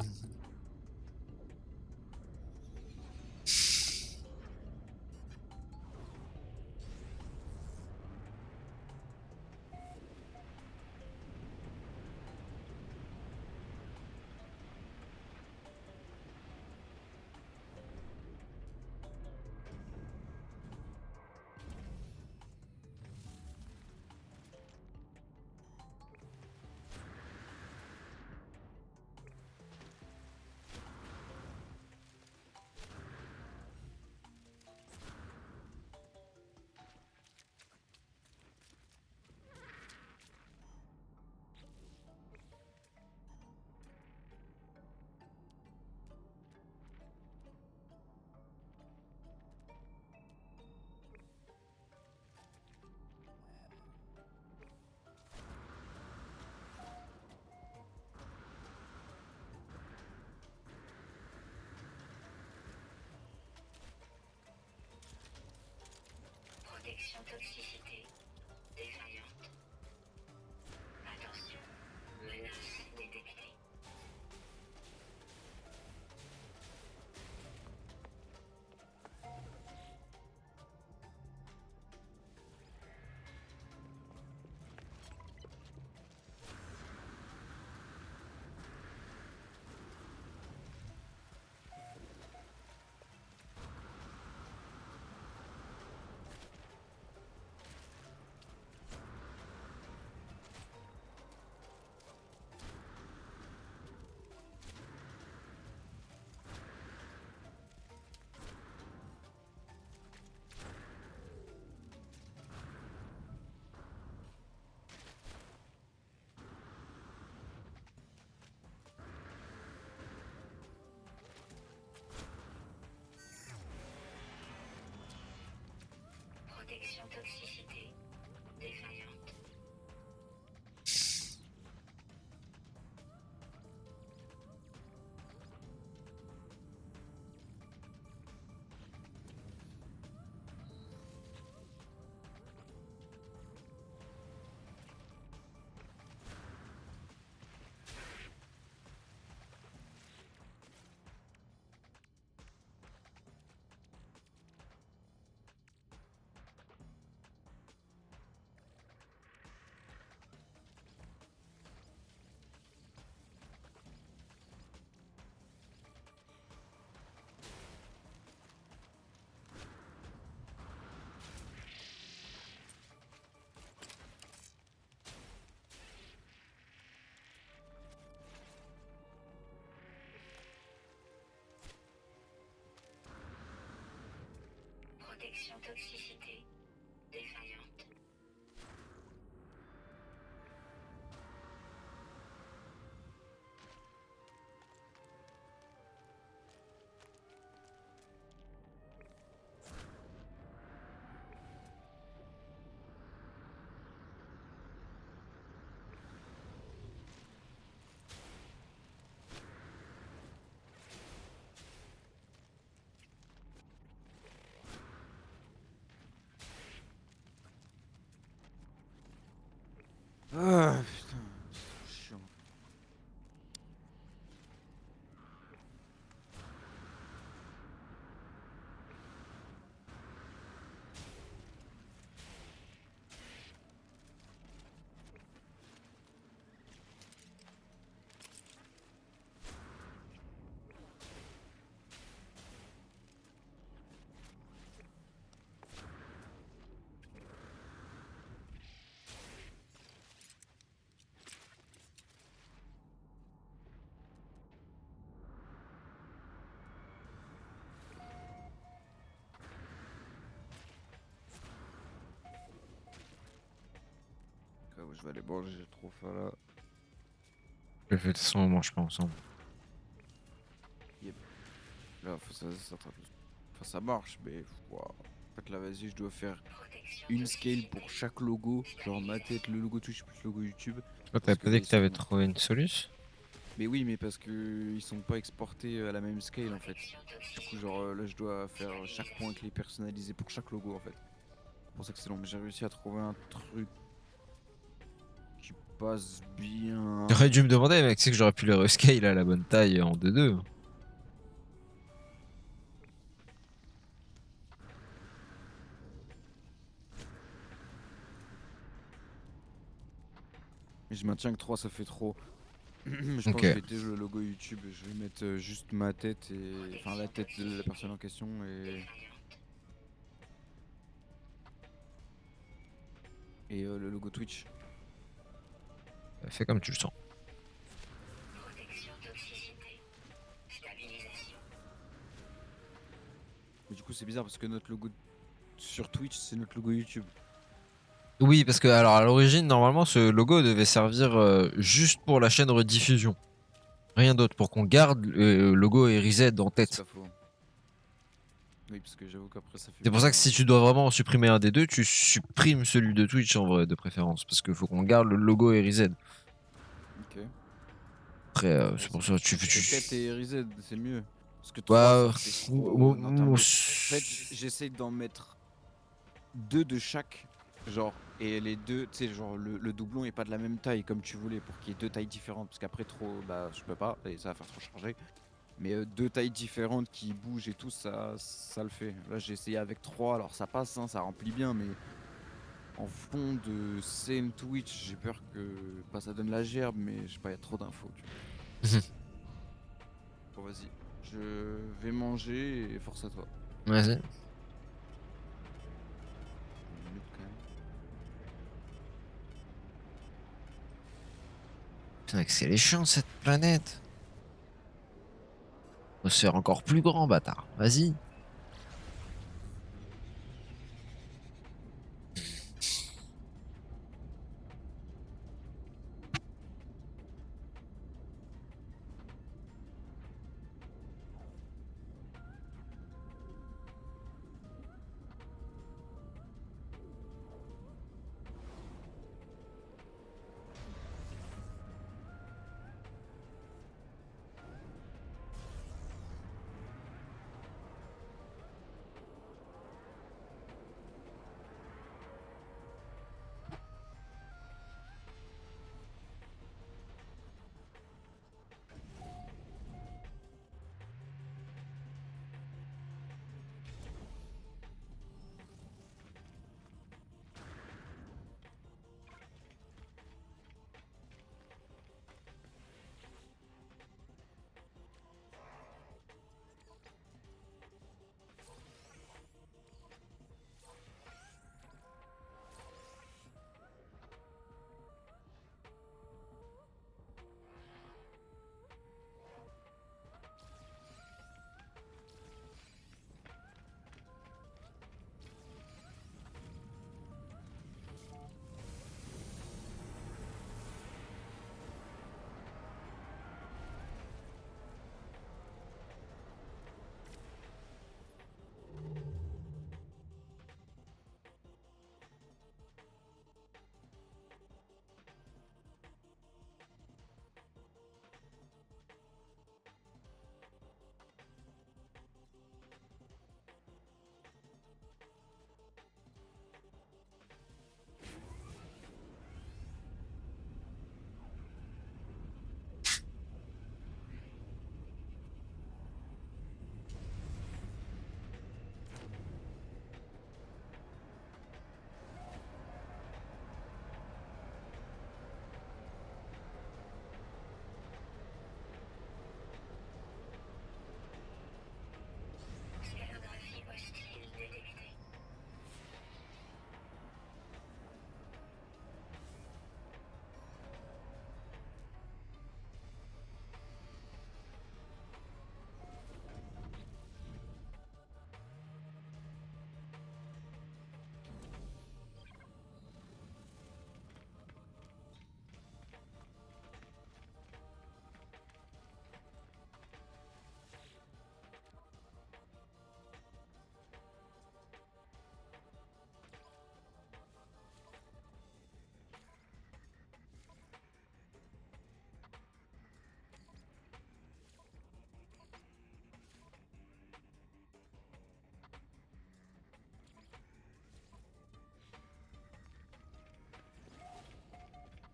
C: Protection toxicité défaillante. Attention, menace détectée. Protection toxicité défaillante. Protection toxicité défaillante.
B: Je vais aller manger, j'ai trop faim là.
A: Je fais de toute façon, on mange pas ensemble.
B: Là, enfin, ça marche, mais wow. En fait, là, vas-y, je dois faire
C: Protection
B: une scale
C: toxicité.
B: pour chaque logo. Genre ma tête, le logo Twitch plus le logo YouTube.
A: Toi,
B: Parce
A: t'avais
B: que
A: pas
B: là,
A: dit
B: ils
A: que t'avais
B: sont.
A: trouvé une solution?
B: Mais oui, mais parce que ils sont pas exportés à la même scale en fait.
C: Protection
B: Du coup,
C: toxicité.
B: genre là, je dois faire chaque point clé personnalisé pour chaque logo en fait. C'est pour ça que c'est long. Mais j'ai réussi à trouver un truc qui passe bien.
A: T'aurais dû me demander, mec, c'est que j'aurais pu les rescale à la bonne taille en 2-2.
B: Mais je maintiens que 3 ça fait trop. Je pense
A: Ok.
B: que je vais tester le logo YouTube. Je vais mettre juste ma tête et. Enfin, la tête de la personne en question et le logo Twitch.
A: Fais comme tu le sens.
C: Protection toxicité. Stabilisation.
B: Mais du coup, c'est bizarre parce que notre logo sur Twitch, c'est notre logo YouTube.
A: Oui, parce que alors à l'origine, normalement, ce logo devait servir juste pour la chaîne rediffusion. Rien d'autre, pour qu'on garde le logo RZ en
B: C'est
A: tête.
B: pas faux. Oui, parce que j'avoue qu'après, ça fait
A: C'est pour ça que
B: bizarre.
A: si tu dois vraiment en supprimer un des deux, tu supprimes celui de Twitch en vrai, de préférence. Parce qu'il faut qu'on garde le logo RZ.
B: Ok.
A: Après,
B: Ouais,
A: c'est pour ça que tu.
B: c'est tête et RZ, c'est mieux. Parce que 3
A: Bah,
B: ça fait trop en termes de. En fait, j'essaie d'en mettre 2 de chaque. Genre, et les deux, tu sais, genre le doublon est pas de la même taille comme tu voulais pour qu'il y ait 2 tailles différentes. Parce qu'après, trop, bah, je peux pas et ça va faire trop chargé. Mais 2 tailles différentes qui bougent et tout, ça le fait. Là, j'ai essayé avec 3, alors ça passe, hein, ça remplit bien, mais en fond de scène Twitch, j'ai peur que. Bah, ça donne la gerbe, mais je sais pas, il y a trop d'infos. Tu vois. Bon, vas-y. Je vais manger et force à toi.
A: Vas-y.
B: Une minute quand même.
A: Putain, que c'est les chiants cette planète. Faut se faire encore plus grand, bâtard. Vas-y.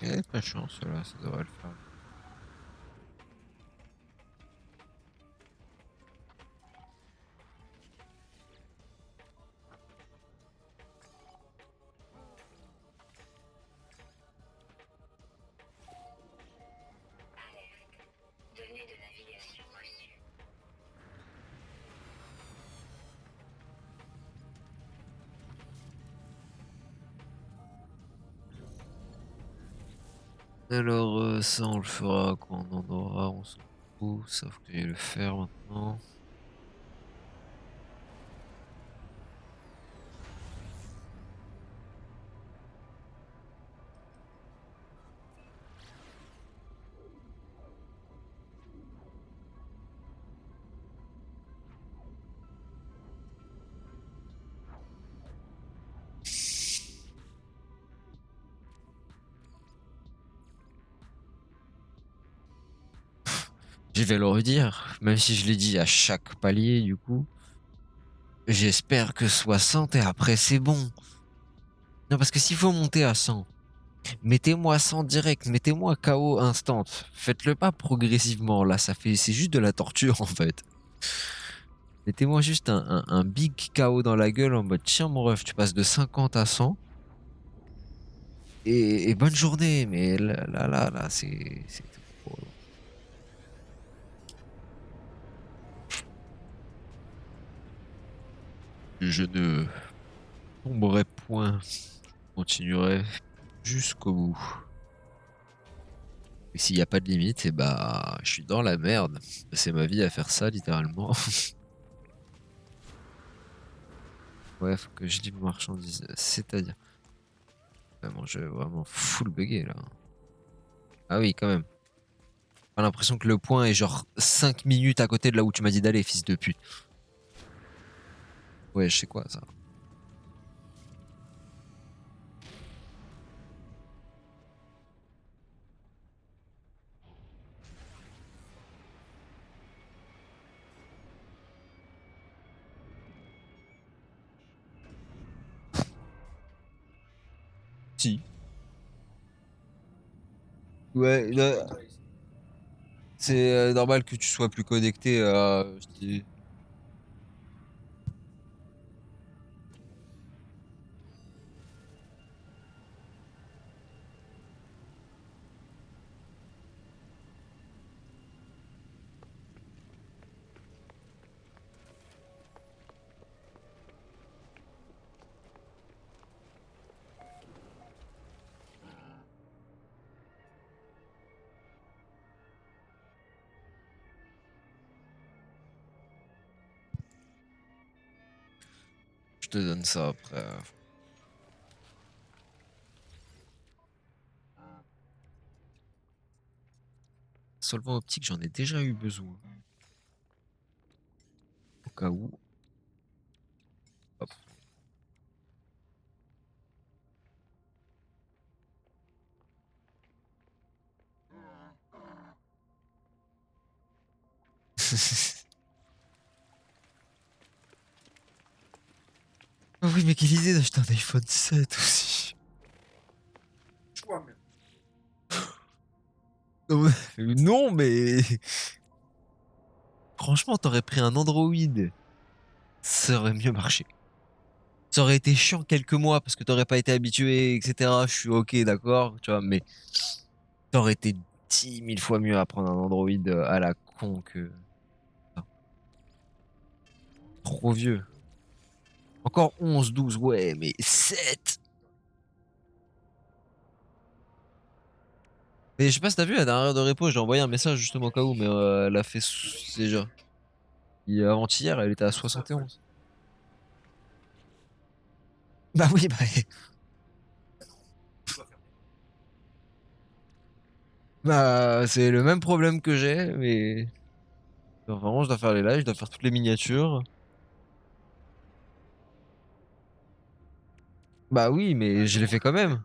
A: Eh, pas de chance, là, ça devrait le faire.
C: Alerte. Données de navigation reçues.
A: Alors, ça, on le fera quand on en aura, on s'en fout. Sauf que je vais le faire maintenant. Je vais le redire, même si je l'ai dit à chaque palier, du coup. J'espère que 60 et après c'est bon. Non, parce que s'il faut monter à 100, mettez-moi 100 direct, mettez-moi KO instant. Faites-le pas progressivement, là, c'est juste de la torture en fait. Mettez-moi juste un big KO dans la gueule en mode tiens mon ref, tu passes de 50 à 100 et bonne journée. Mais là, c'est trop. Je ne tomberai point, je continuerai jusqu'au bout. Et s'il n'y a pas de limite, et bah, je suis dans la merde. C'est ma vie à faire ça, littéralement. Ouais, faut que je livre marchandises. C'est-à-dire, vraiment, je vais vraiment full bugger là. Ah oui, quand même. J'ai l'impression que le point est genre 5 minutes à côté de là où tu m'as dit d'aller, fils de pute. Ouais, je sais quoi ça. Si. Ouais, là, c'est normal que tu sois plus connecté à. Je te donne ça après. Solvant optique, j'en ai déjà eu besoin. Au cas où. Hop. Ah oui, mais quelle idée d'acheter un iPhone 7 aussi. Non, mais franchement, t'aurais pris un Android. Ça aurait mieux marché. Ça aurait été chiant quelques mois parce que t'aurais pas été habitué, etc. Je suis ok, d'accord, tu vois, mais t'aurais été 10 000 fois mieux à prendre un Android à la con que ça. Trop vieux. Encore 11, 12, ouais, mais 7. Mais je sais pas si t'as vu, la dernière heure de repos, j'ai envoyé un message justement au cas où, mais elle a fait déjà. Avant-hier, elle était à 71. Bah oui, bah, bah c'est le même problème que j'ai, mais genre, vraiment, je dois faire les lives, je dois faire toutes les miniatures. Bah oui, mais je l'ai fait quand même.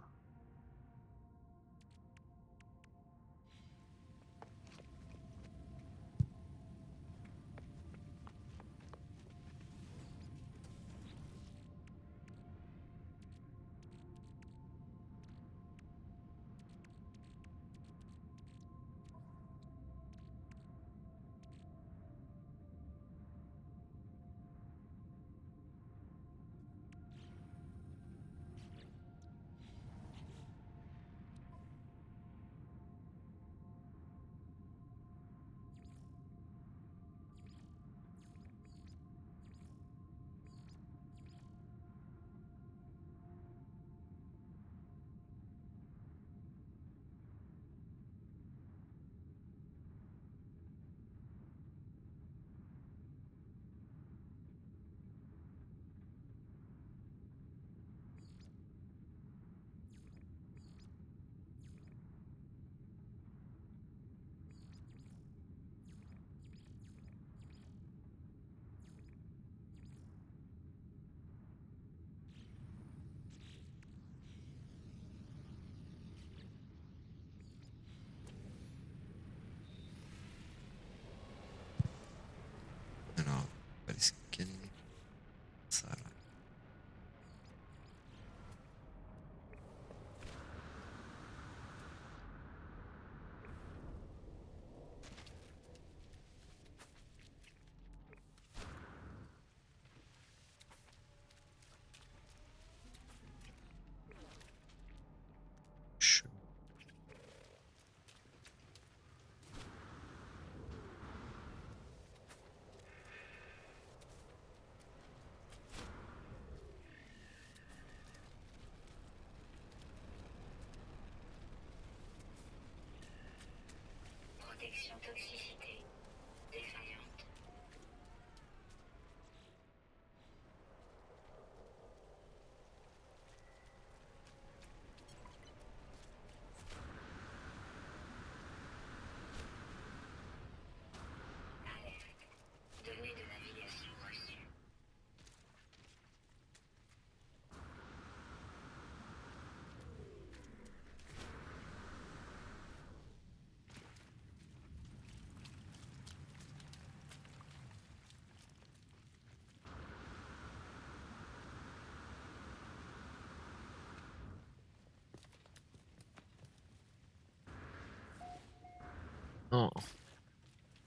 A: Non,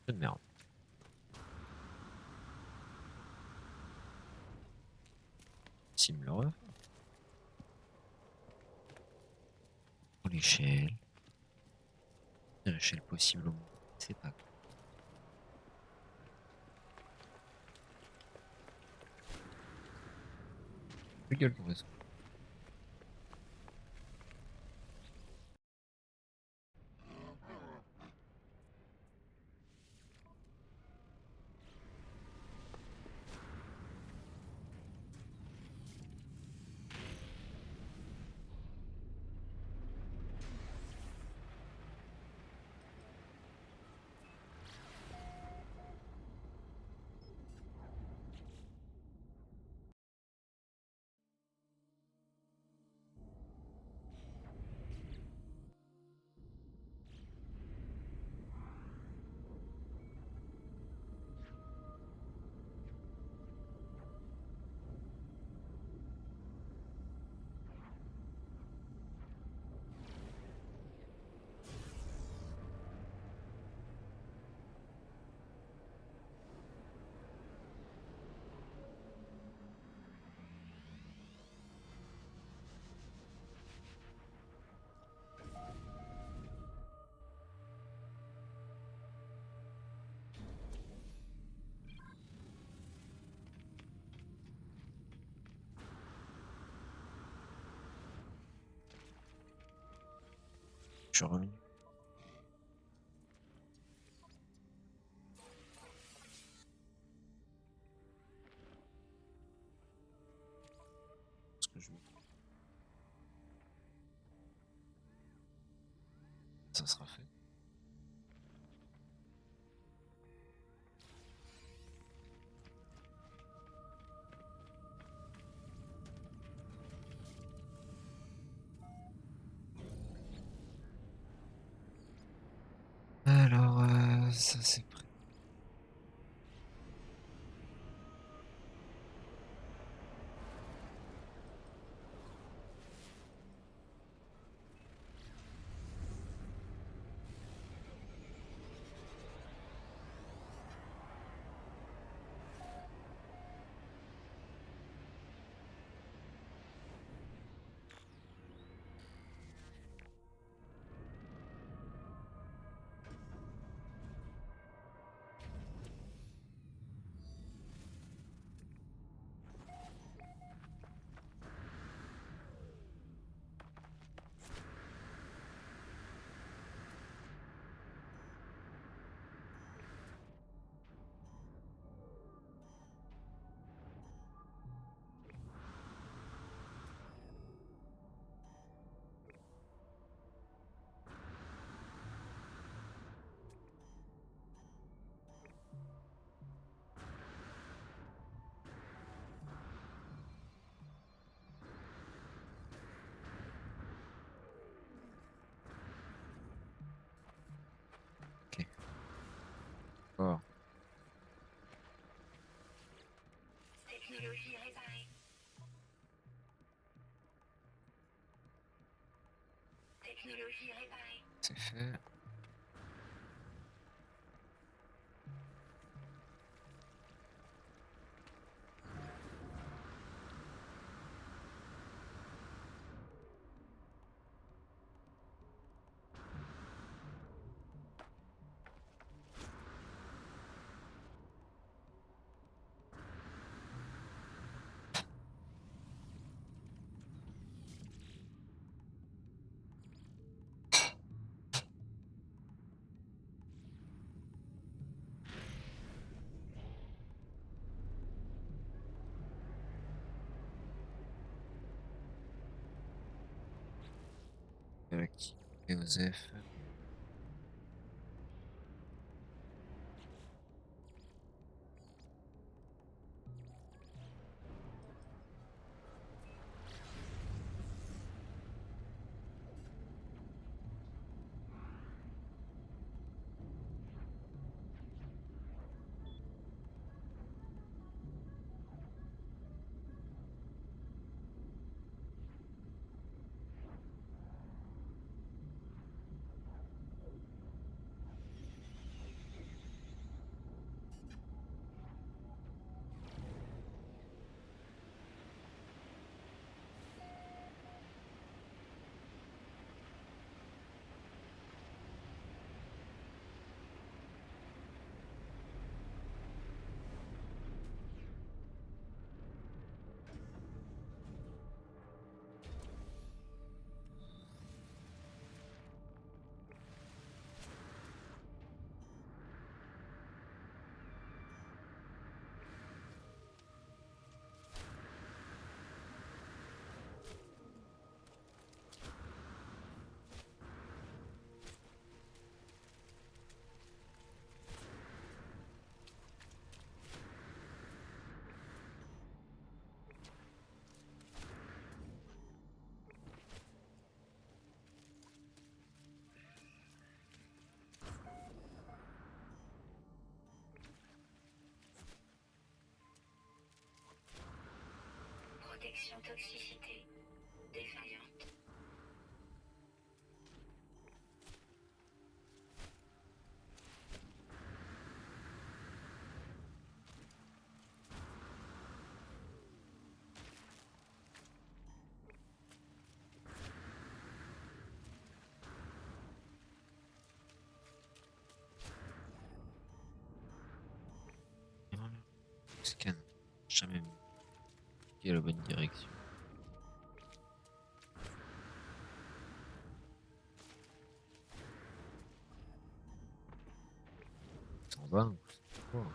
A: jeu de merde. S'il me le refait. Pour l'échelle. L'échelle possible au moins. C'est pas. Je gueule ton vaisseau. Je suis revenu. Ce que je veux. Ça sera fait. Alors, ça c'est prêt. Ok. Bon.
C: Technologie réparée. Technologie réparée.
A: C'est fait. Galactique et Osef.
C: Protection toxicité défaillante.
A: Et voilà. Scan. Jamais vu. Qui est la bonne direction. S'en va. Ou c'est quoi.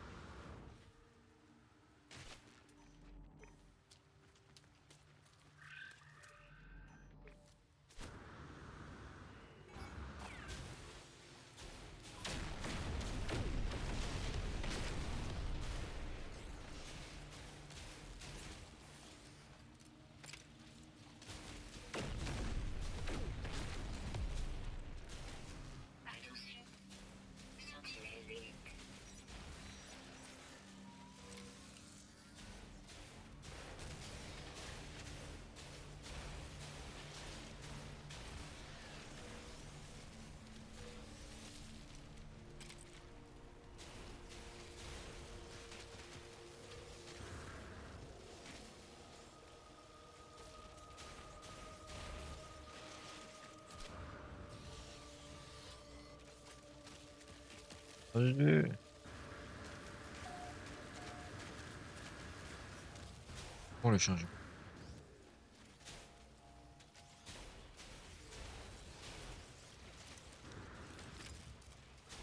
C: Attention. Sentinelle d'élite.
A: Salut. On le change.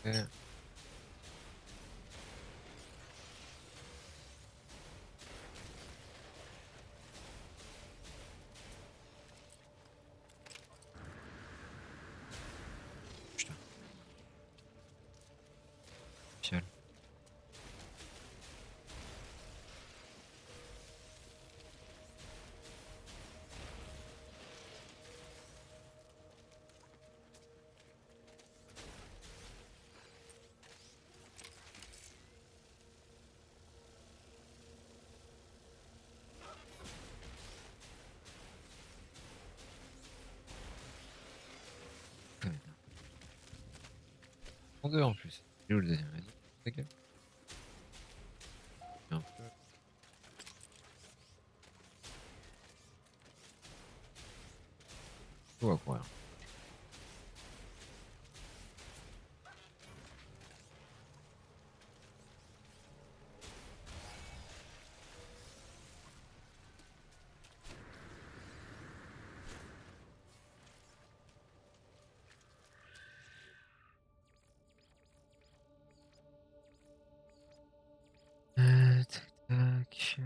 A: Ok. Putain. Ciel. En deux en plus. Il est où le deuxième? Vas-y. Ok. Un peu. On va courir. Tac, tac.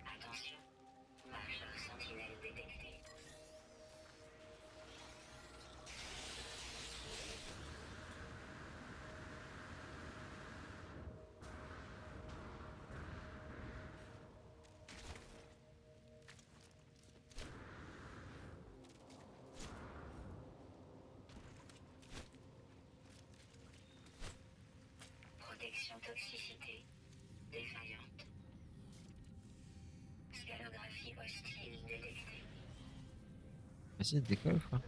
C: Attention. Marcheur sentinelle détecté. Protection toxicité défaillante. Scalographie hostile détectée.
A: Vas-y, décolle, frère.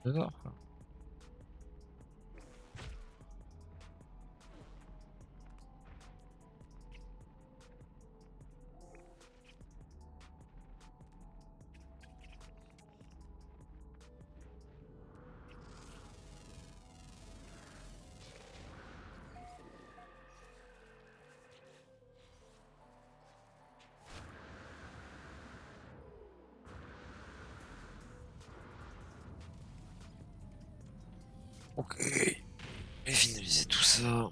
A: J'adore ça. Ok, j'ai finalisé tout ça.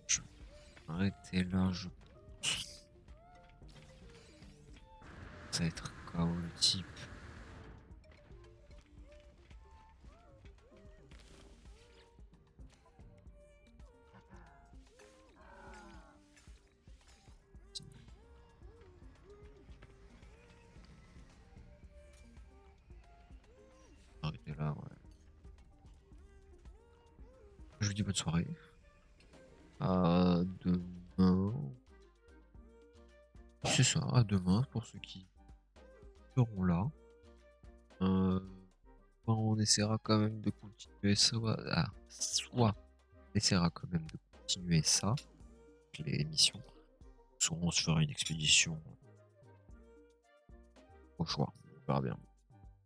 A: Je vais arrêter là, ça va être KO le type. Arrêter là, ouais. Je vous dis bonne soirée. À demain. C'est ça, à demain pour ceux qui seront là. On essaiera quand même de continuer ça. Soit on essaiera quand même de continuer ça, les missions. Soit on se fera une expédition au choix. On verra bien.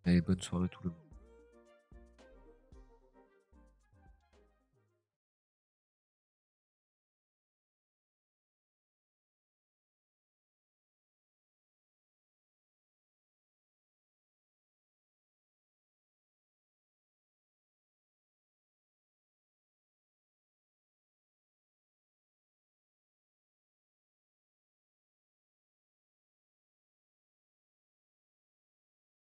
A: Allez, bonne soirée tout le monde.